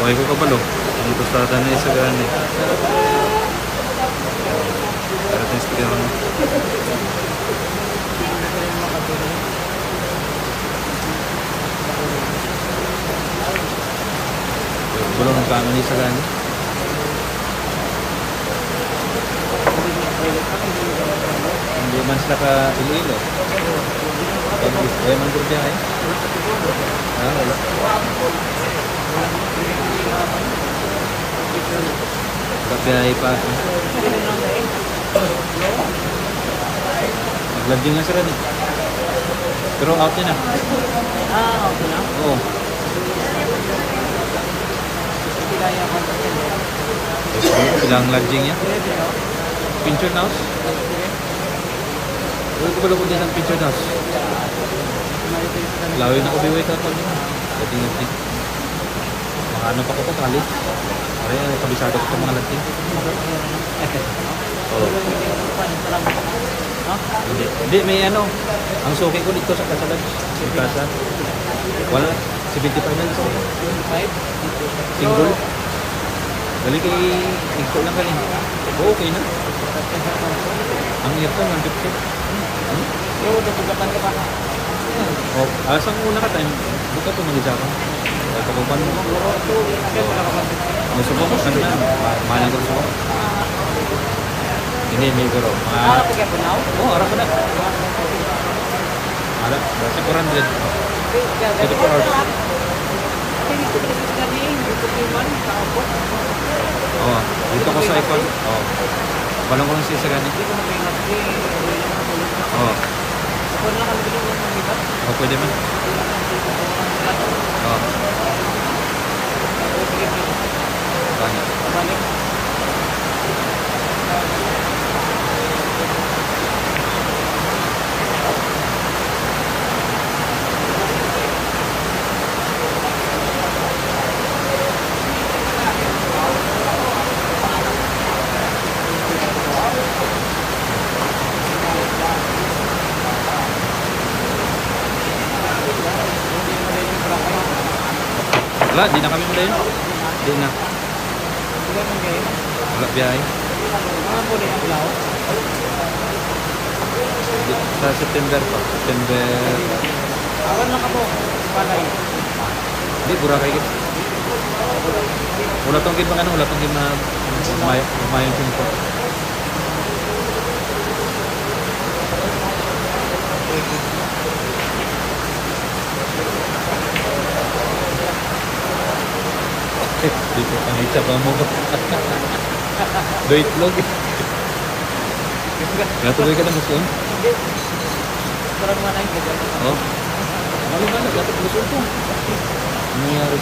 Okay ko kabalo. Dito sa tanay sa gani. Para tayong sticker mo. Bulong ang kano ni sa gani. Hindi man sila ka Iloilo. Man group yan eh. Wala. Pagbiyahe pa. Nag-vlogging nga sila din. Pero out na. Out na? Oo. Pilaya ko sa Silang lodging niya. Pinchon house. Huwag ko pala ko din ang pinchon house. Lawin ako biway ka pag nila. Dating-dating. Mga ano pa ko po kalit. Kaya kabisado ko itong mga lodging. Oo. Hindi, may ano. Ang suki ko dito sa Casa Lodge. Sa Casa. Wala. 75 na lang. 75? Single. Dali kay Igko lang galing. Okay na. Ang aircon, 150. Oo, nabugapan ka pa. Oh, asang una ka time, buka to mag-isa ka. Ay, kapupan mo. Gusto mo, ano na, mahal ko gusto ko. Hindi, may guro. Harap ko kaya po now? Oo, harap ko na. Harap, basta 400. 24 hours. Oo, dito ko sa icon. Oo. Balang ko lang siya sa ganit. Oo. Oo, pwede man. Oo. Balik. Wala, di na kami mula yun. Di na. Wala biyahe. Sa September pa. September. Awan lang ako. Palay. Hindi, Boracay git. Wala tong git mga ano, wala tong git na umayong sinto. Dito ka na isa pa mo. Doit log. Natuloy ka na gusto? Parang manay ka dyan. Oh. Malu-malu, dapat gusto ko. Nangyari.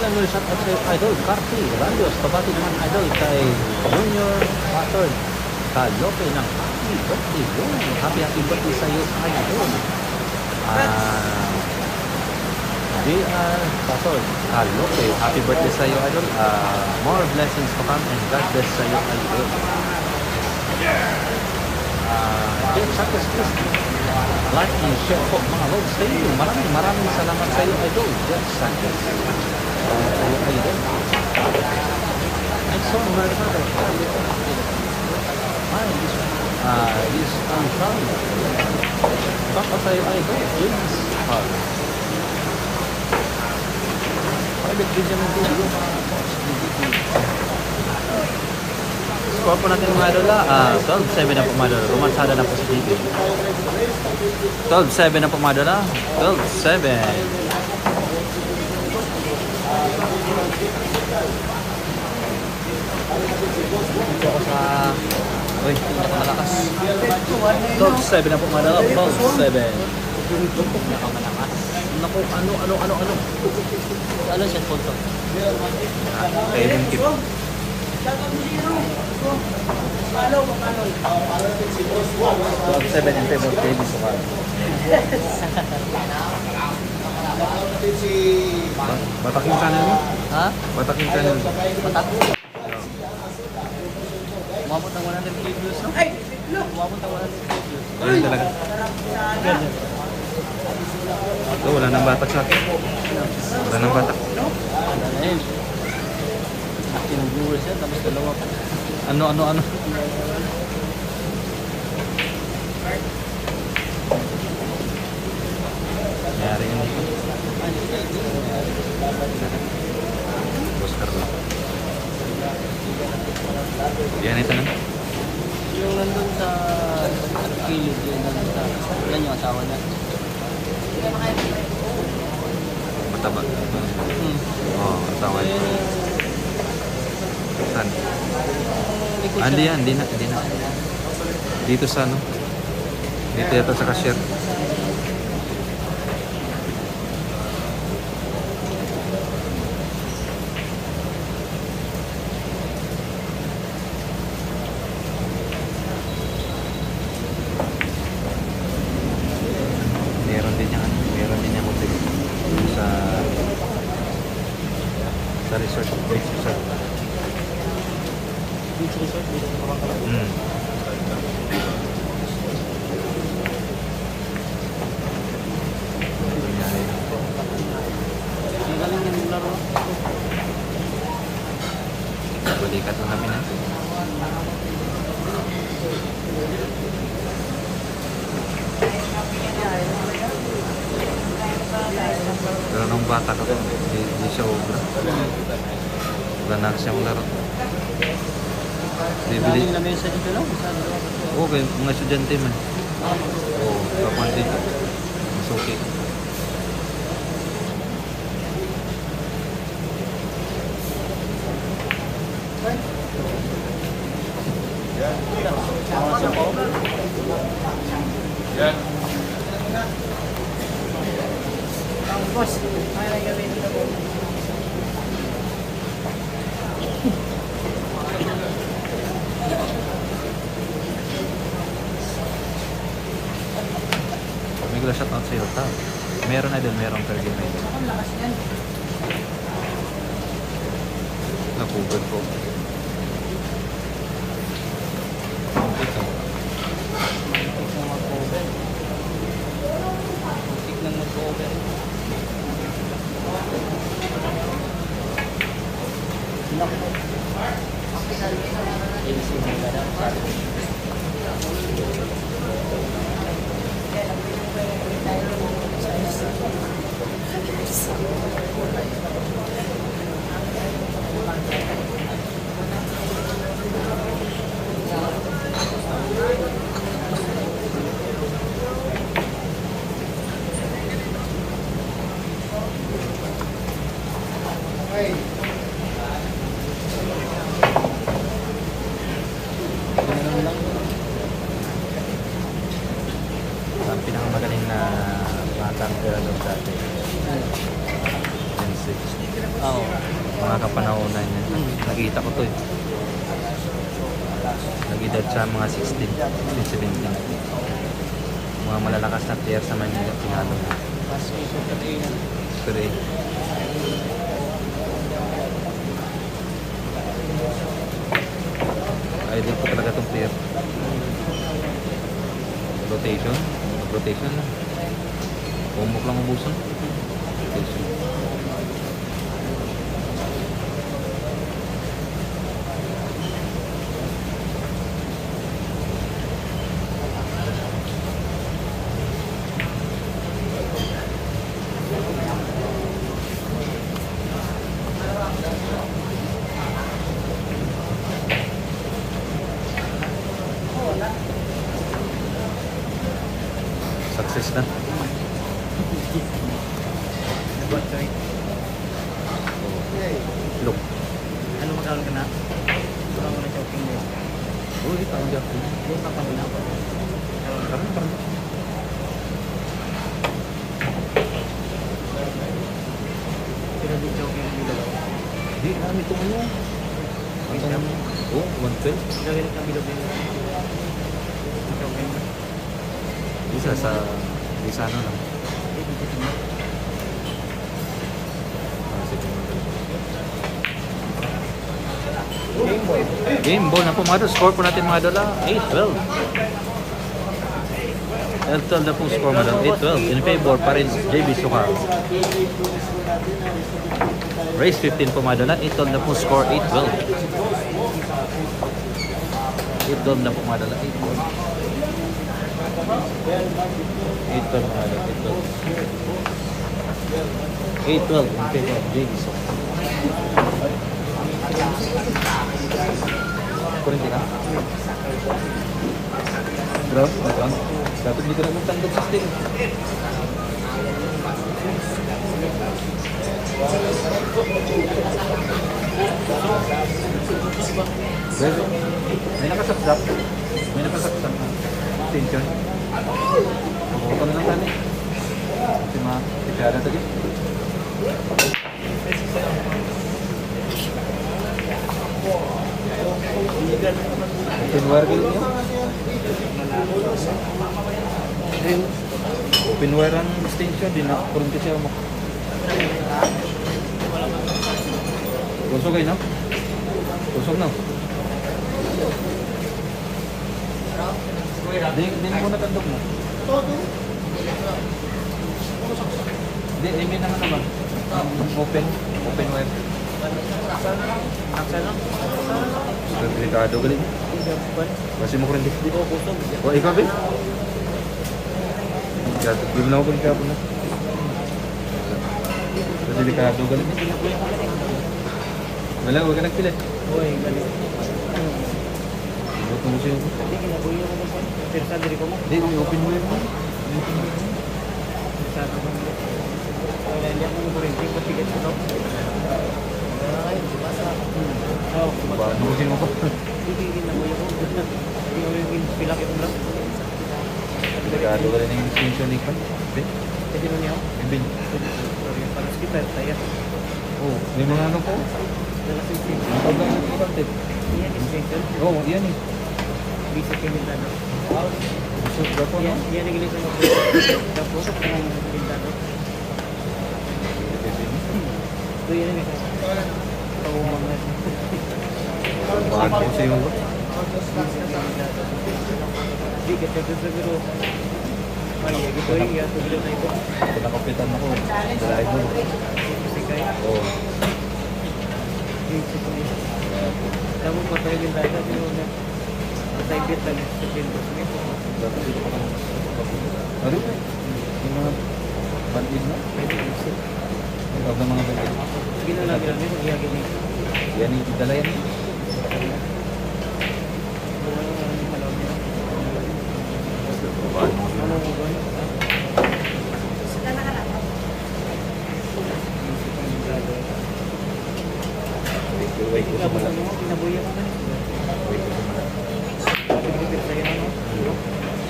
Meron shout out sa idol, Carty, Radios, pabati naman idol kay Junior Pattern, Kalope ng happy birthday yun. Happy birthday sa iyo, idol. JR Pattern, Kalope, happy birthday sa iyo, idol. More blessings to come and God bless sa iyo, idol. James Santos, please like and share po mga lods. Thank you. Maraming salamat sa iyo, idol. James Santos. Sa iyo, idol. Next song, my father. This I'm proud. Baka sa iyo, idol. James Paul. Private video ng video. Score po natin mga idol. 12-7 na po mga idol. Rumansada na po si JB. 12-7 na po mga idol. 12-7. Dito ako sa... Uy, malakas. 12-7 na po mga idol. 12-7. Nakamalakas. Naku, ano? Ano siya po ito? Kevin Kip. 7 in favor of David Sukal. Batak yung channel mo? Ha? Batak yung channel mo? Batak? Umabot ng 100 views, no? Ay! Umabot ng 100 views. Ganun talaga. Ito, wala nang batak sa akin. Wala nang batak. Yung viewers yan, tapos dalawa pa. Ano? Nangyari yun dito. Oscar lang. Yan ito na. Yung nandun sa kilid, yung nandun sa... Yan yung asawa niya. Mataba. Oo, asawa niya. Saan? Hindi na. Dito sa ano? Dito yata sa cashier. Meron din yung hotel sa resort, beach resort. Beach resort, dito sa Kapangkalan. Galing din yung laro. Balikat lang kami na. Pero nung bata ka to, di siya obra. Wala na siyang laro. Bibili. Galing na mesa dito lang. Oo, mga estudyante man. Oo, kapan dito. Mas okay. Boss, may nagawin dito po. Idol, shout out sa'yo. Meron Idol, meron per game Idol. Ang lakas yan. Napugod ko. Ito. Muntik na mag-over. Muntik na mag-over. AC nila daw. Ang pinakamagaling na batang doon dati. N6. Oo. Mga kapanahonan niya. Nakita ko to eh. Nag-edad siya mga 16, 17. Mga malalakas na player sa Manila, pinalo na. Mas ito pati na. Pero eh, idol ko talaga itong player. Rotation na. Pumok lang ubusan. Rotation. Success na. What choy? Look. Ano magkakaroon ka na? Wala mo na shopping mo. Uy, tawag dyan. Yung kapamina ko. Karoon. Pero di joking ang bilog. Di, namin ito ano. Oh, 112. Gawin ka bilog din. Joking. Isa sa ano lang. Game ball na po mga idol. Score po natin mga idol. 8-12. 12 na pong score mga idol. 8-12. In favor pa rin JB Sukal. Race 15 po mga idol. 8-12 na pong score. 8-12. 8-12 na po mga idol. 8-12 mga idol. 8-12. 8-12 in favor of JB Sukal. Kurinti ka? Bro, nagkang? Dapat dito na magtandog sa sting. Bro, may nakasapsap. May nakasapsap na tension. Mabuto na lang kami. Kasi mga kipyada tagi. Open wire kayo niyo? Open wire ang extension, di na kurunti siya mo. Kusog kayo, no? Kusog na. Di mo natandog mo. Di may naman naman. Open wire. Aksa lang. Delikado galing. Kasi mo kurunti. Di ko kusog. O, ikaw ba? Di mo na ako delikado na. Kasi delikado galing. Wala, huwag ka nagpilit. Uy, galing. Huwag mo siya. Hindi, kinabuyo ko na. Pero sa diri ko mo. Hindi, may open wire mo. Sa ako mo. Wala, hindi ako kurinti. Patigat ko. Ay, basta. Oo, Paano mo siya mo? hindi kinabuyo ko. Hindi ko yung pilak yung lang. Delikado galing yung extension ni Pan. Ben? Pwede mo niya ako? Ben? Sorry, paras kita. Tayo. Oo, may mga ano po. Dala sa extension. Ang paglang ng content. Yan, extension. Oo, yan eh. Basic yung nila. soup daw po, no? Yan ang gilis mo. Tapos ang bintado. Ito yan ang pagumang na. Mahal po sa iyo. Di kita pero ay gitu ya to bilo na ito. Kung nakapitan ako, driver. Kasi kay Oo. Tamo pa tayo din tayo pero na tayo bit lang sa pinto nito. Dapat dito pa kami. Ano? Yung mga bandit na? Ikaw ng mga bandit. Ginalagyan nito giyagin ni. Yan yung dala yan. Ano mo ba? Sila nakalapag. Wait ko sa malaki. Pinabuya ka na. Wait ko sa malaki. Pagkikipit sa'yo na, no?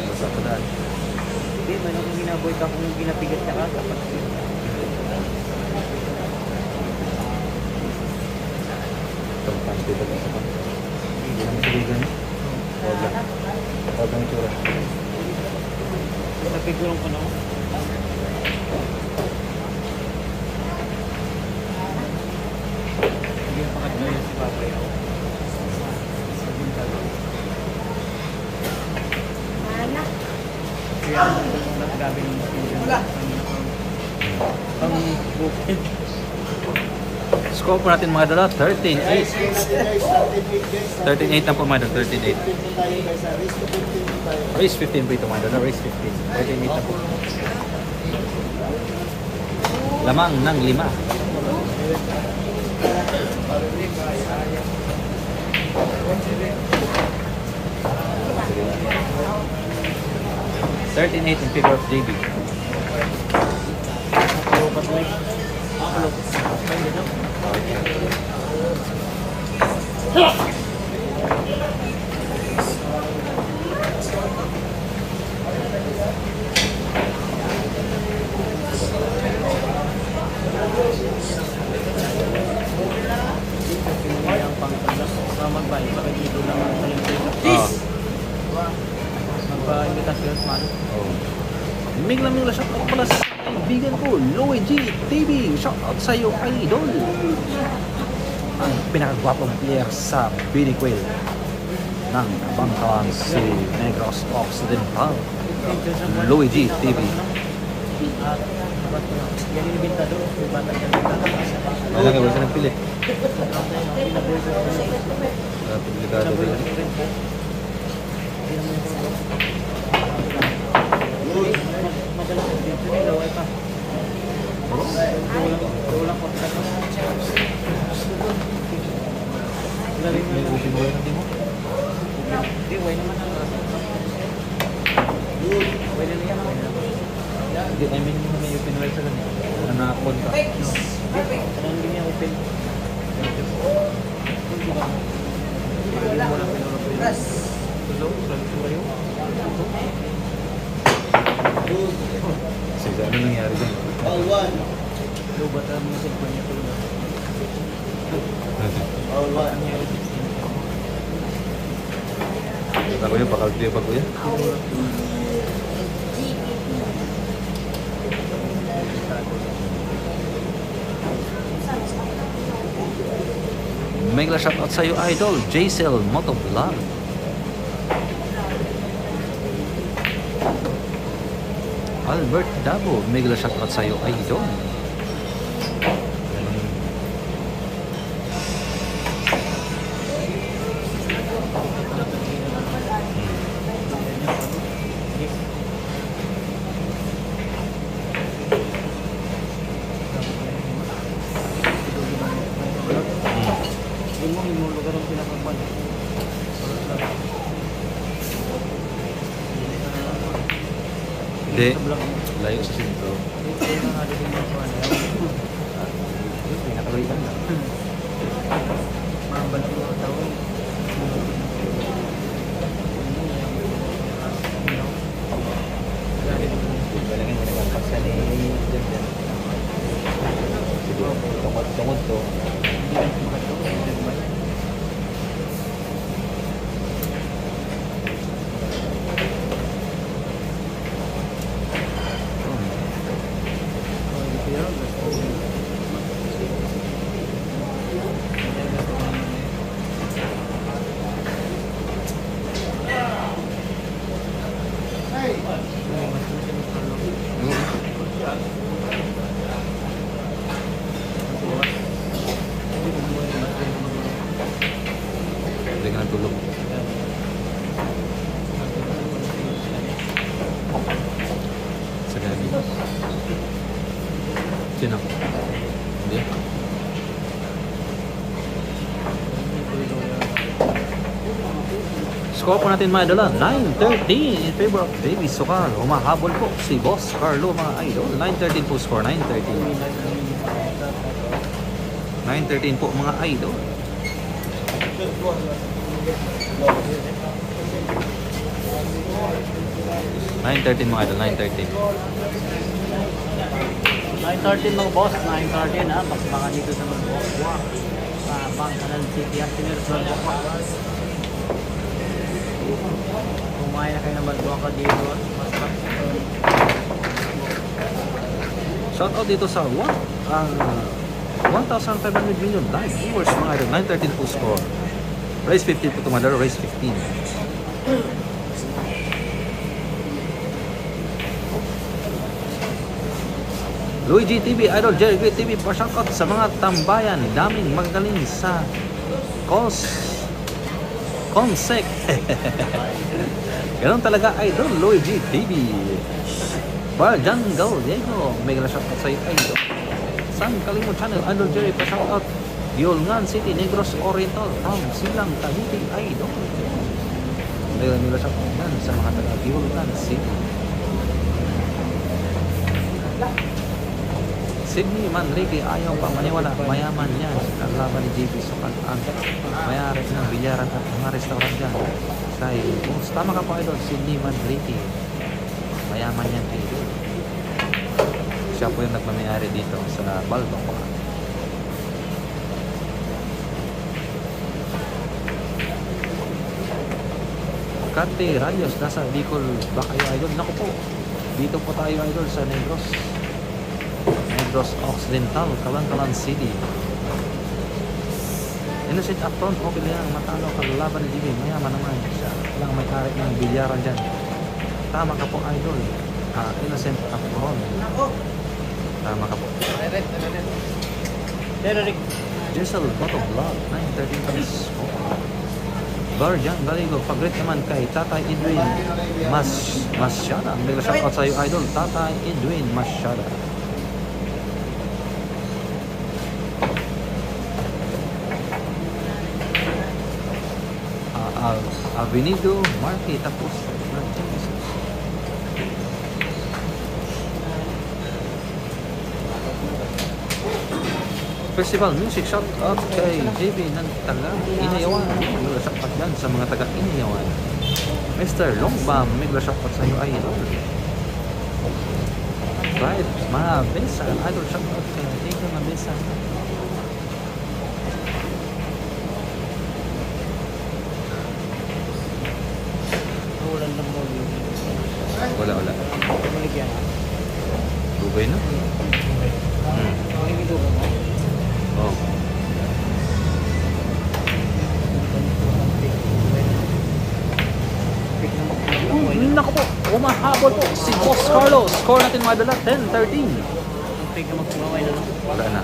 Basta pa daan. Hindi, man kung ginaboy ka kung ginapigat ka dapat Itong panty ba sa pang? Hindi naman tuligan. Huwag lang. Huwag lang itsura. napigurong ko na ako. Hindi na pakatuloy si Papa yun. Sa bintalo. Mana? Kaya nagagabi ng Wala. pang bukid. Score po natin mga dala, 13-8. 13-8 na po mga dala, 13-8. Race 15 po ito mga dala, race 15. 13-8 na po. Lamang ng 5. $13.8 in favor of JB. Minglang shoutout pala sa kaibigan ko, Louie G TV. Shoutout sa iyo, idol. Ang pinakagwapong player sa Biniquil ng Bangkawan si Negros Occidental, Louie G TV. Yan yung bintado. Yung bata yung bintado. Ay lang, wala ka nagpilit. Delikado ba yun? Madalas dito nila, ay pa. Ulang ko. Galing mo yung Usin mo yun, hindi mo? hindi, way naman ang way na niya. Hindi, I mean mo na yung pinwell sa ganyan. Nanakon ka. Tanong din niya open. Hindi ba? Hindi mo lang pinulog ko yun. Tulog, tulog kayo. Sige, ano nangyari dyan? Low ba tayo mga cellphone niya tulog? Ang nangyari 16. Ako yun, bakal video pa ko yan. Mega shoutout sa iyo, idol, Jcel Motovlog. Albert Dabo, mega shoutout sa iyo, idol. Yung lugar ang pinakapan. Hindi, layo sa sintro. Pinakalayan lang. Mabalik mo ang tao. Balangin mo naman paksa ni Jan. Siguro, tungkod to. score po natin mga idol, 9-13 in favor of JB Sokal. Humahabol po si Boss Carlo mga idol. 9-13 po score, 9-13. 9-13 po mga idol. 9-13 mga idol, 9-13. 9:13 mga boss, 9:13 ha. Baka dito sa Magbuwa. Sa Bangkalan City, Artiner sa Magbuwa. Kumain na kayo ng Magbuwa ka dito. Masarap. Shout out dito sa 1,500 million live viewers mga idol. 9-13 po score. Race 15 po tumadalo, race 15. Luigi TV, Idol Jerry Great TV, pa-shoutout sa mga tambayan. Daming magaling sa Consec. Ganun talaga, Idol Luigi TV. Barjan Diego, mega shoutout sa iyo, Idol. San Kalimo Channel, Idol Jerry, pa-shoutout. Yolngan City, Negros Oriental, from Silang Cavite, Idol. Mega shoutout yan sa mga taga Yolngan City. Sydney Manrique, ayaw pa maniwala, mayaman yan. Ang laban ni JB Sokal, ang mayari ng bilyaran at mga restaurant dyan. Kay, tama ka po idol, Sydney Manrique. Mayaman yan kayo. Siya po yung nagmamayari dito sa Balbong. Kante Rayos, nasa Bicol ba kayo idol? Naku po, dito po tayo idol sa Negros Occidental, Calancalan City. Innocent upfront, okay lang, matalo kalalaban ni JB, mayaman naman siya lang may-ari ng bilyaran dyan. Tama ka po idol, Innocent upfront. Tama ka po. Jessel Motovlog, 913 times. Barjan Galigo, pag-greet naman kay Tatay Edwin Masyada. Mega shoutout sa iyo idol, Tatay Edwin Masyada. Avenido Market, tapos Festival Music, shout out kay JB ng taga Inayawan. Mega shout out yan sa mga taga Inayawan. Mr. Longbam, mega shout out sa iyo idol. Right, Mabesa, idol, shout out kay Tito Mabesa. Wala. Balik yan ha. Dugay na? Oh. Naku po, umahabol po si Boss Carlo. Score natin mga dala, 10-13. Pig na magkumaway na lang. Wala na.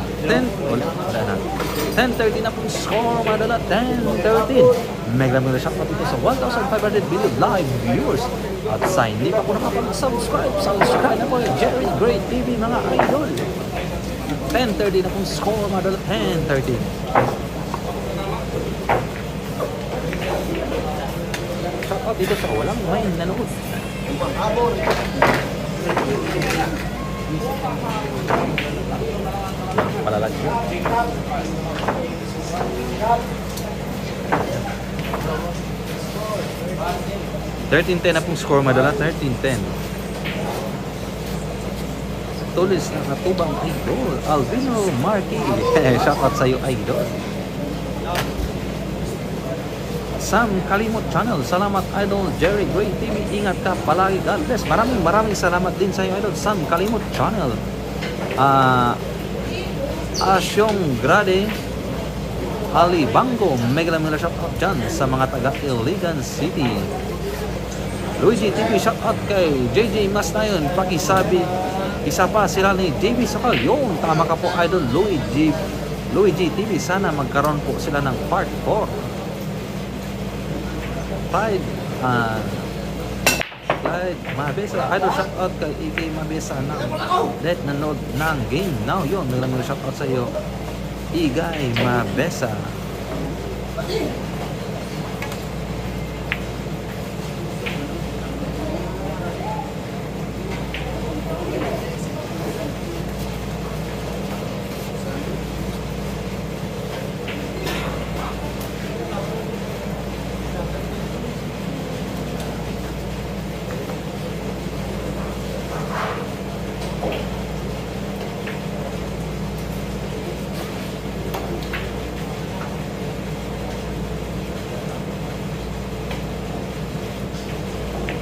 10-13 na po score mga dala, 10-13. Mega shout out dito sa 1,500 billion live viewers. At sa hindi pa po nakapag-subscribe na po yung Jerry Great TV mga idol. 10-30 na pong score mga dala, 10-13. Shout out dito sa walang may nanood. Palalagyan. 13-10 na pong score madala, 13-10. Tulis na katubang idol, Alvino Marquez. Shout out sa iyo idol. Sam Kalimot Channel, salamat idol. Jerry Great TV, ingat ka palagi, God bless. Maraming salamat din sa iyo idol, Sam Kalimot Channel. Asyong Grade Ali Bango, mega shout out dyan sa mga taga Iligan City. Luigi TV, shout out kay JJ Masnayon, pakisabi isa pa sila ni JB Sokal. Yun, tama ka po idol, Luigi TV, sana magkaroon po sila ng part 4. Pride Mabesa, idol, shout out kay EK Mabesa ng let nanood ng game now. Yun, naglang shout out sa iyo Igay Mabesa.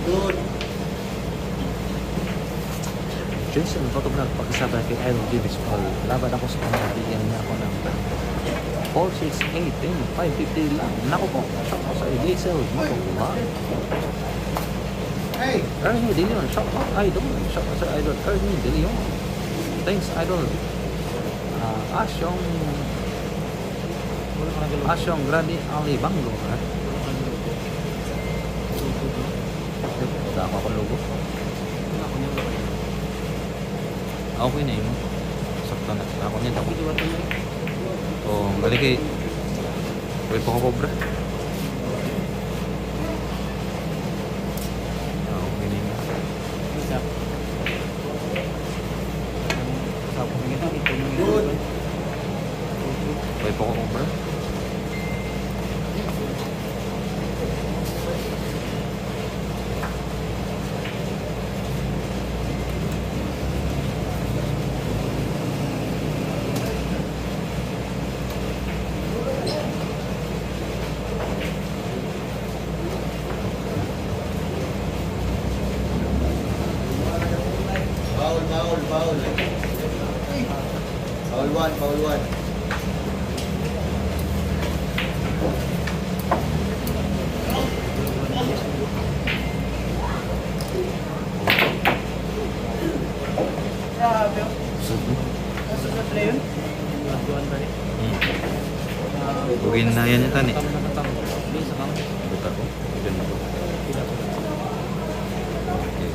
Good. Jason Photograph, pagkasabay kay Idol Davis Paul. Laban ako sa kanya, bigyan niya ako ng 468, 550 lang. Naku po, shout out sa Diesel. Naku po ba? Hey! Ernie De Leon, shout out Idol. Shout out sa Idol Ernie De Leon. Thanks Idol. Asyong Wala ka nagalaw. Asyong Grandi Ali Banglo. Wala ka nagalaw. Tama ko logo. Wala ko niya, wala ka niya. Okay na yun. Sakto na. Ako niya. Ako. Hindi, wala niya. Oh, balik kay. Pwede pa ko cobra. Okay na yun. Isa. Kasapos na kita, ito yung Good. Pwede pa ko cobra. Foul, foul, foul. Foul one, foul one. Grabe. Subo. Kasunod na yun. Nagduan ba rin? Bugin na yan yung tani. Kami nakatang. Hindi, sa kami. Buta ko. Diyan ako. Pila ko. Okay.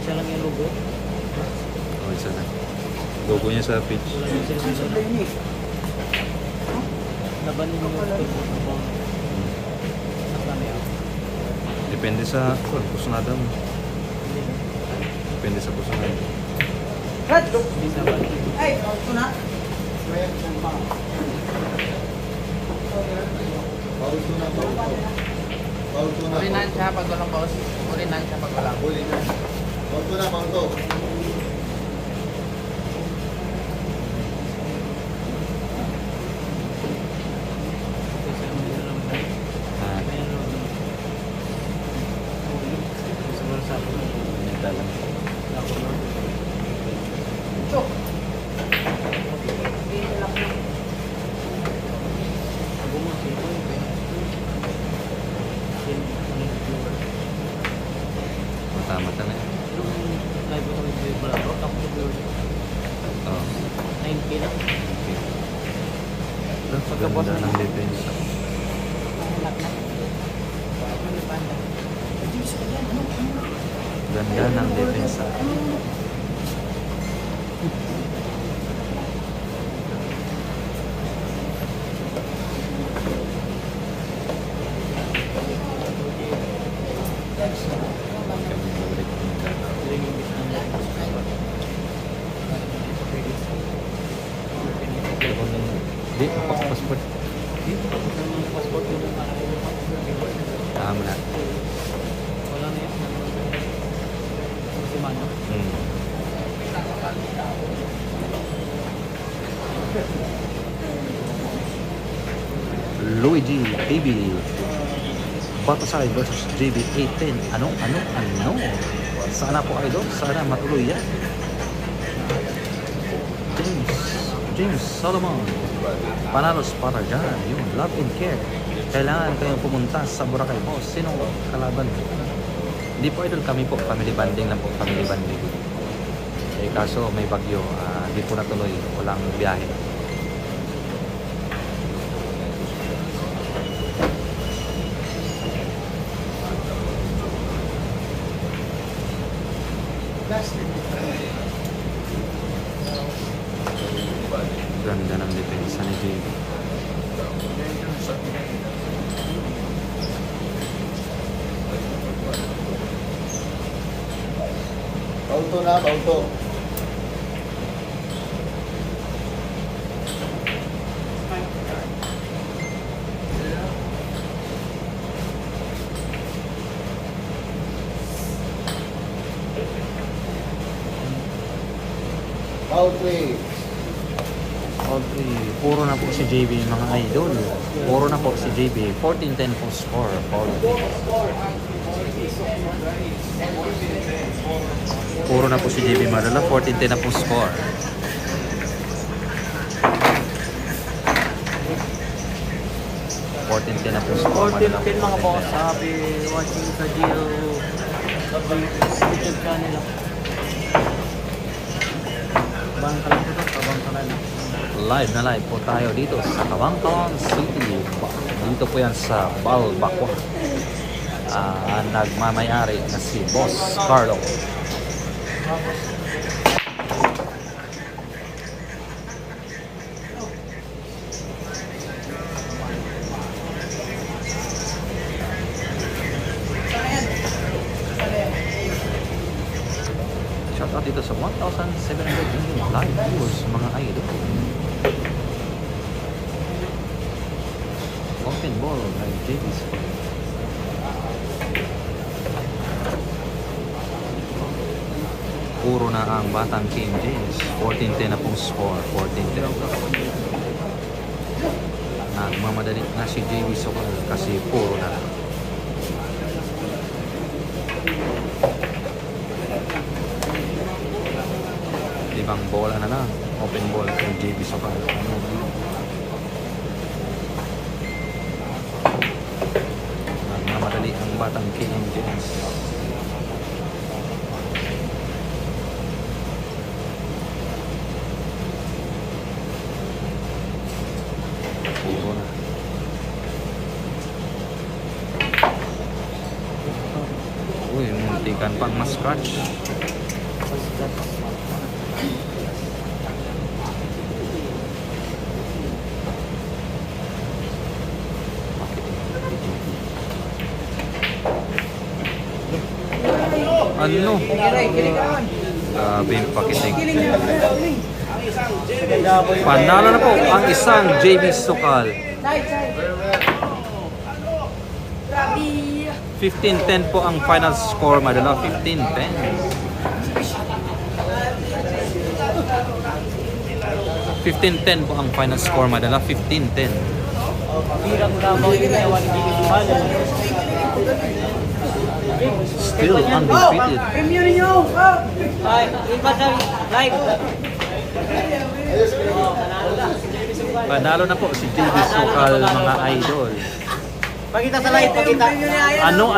Siya lang yung logo. Oh, isa na. Logo niya sa page. Wala yung Kasunod sila. na yun eh. Labanin mo yung pagkakabang. Nakami ako. Depende sa kusnada mo. Depende sa kusnada. Cut! Hindi laban. Ay, ito na. Foul two na, foul two. Foul two na. Ulinan siya pag walang boss. Ulinan siya pag walang. Huli na. Foul two na, foul two. Kasi ang mga naman tayo. Ah, May ano naman. Siguro sa akin. nita lang. Ako lang. Chok. Hindi nila ko. Ako mo, sino yung pera? Sino yung viewer? Mata-mata na yan. Nung live ko kami viewer ako, ako yung viewer. Oh. 9K lang. Okay. Pagkabos Ganda na ng depensa. Anak na. Ano ba? Ganda ng depensa. Kami babalik ng ganda. Telepon na yun. Di, passport. Passport ko yung Tama na. wala na yun. Si Mano. Hmm. Luigi TV Batasay versus JB810. Ano? Sana po idol, sana matuloy yan. James Solomon, panalos para dyan. Yung love and care. Kailangan kayong pumunta sa Boracay po. Sino kalaban po? Hindi po idol, kami po. Family banding lang po. Family banding. Eh kaso may bagyo. Hindi po natuloy. Walang biyahe. Ganda ng depensa ni JB. Foul two na, foul two. Foul three. All three, puro na na po si JB mga idol. Puro na po si JB. 14-10 po score. Puro na po si JB Madala. 14-10 na po score. 14-10 na po score. 14-10 mga boss. Happy watching sa Gio YouTube channel. Bangka lang ito. Kabangka lang. Live na live po tayo dito sa Cabangcaon City. Dito po yan sa Balbacua. Nagmamayari na si Boss Carlo. Shout out dito sa 1,700 live viewers mga idol. Open ball by JB. Puro na ang batang King James. 14-10 na pong score. 14-10. Nagmamadali na si JB Sokal kasi puro na. Ibang bola na lang. Open ball kay JB Sokal. Nagmamadali ang batang King James. Puro na. Uy, muntikan pang mas-scratch. Ano? Grabe yung pakiting. Panalo na po ang isang JB Sokal. 15-10 po ang final score, Madala. 15-10. 15-10 po ang final score, Madala. 15-10. Hirang Davao yung ginawa ni Jimmy Duhal. Still undefeated. Premyo ninyo! Ay, iba sa live. Panalo na po si JB Sokal, mga idol. Pakita sa live, pakita. Ano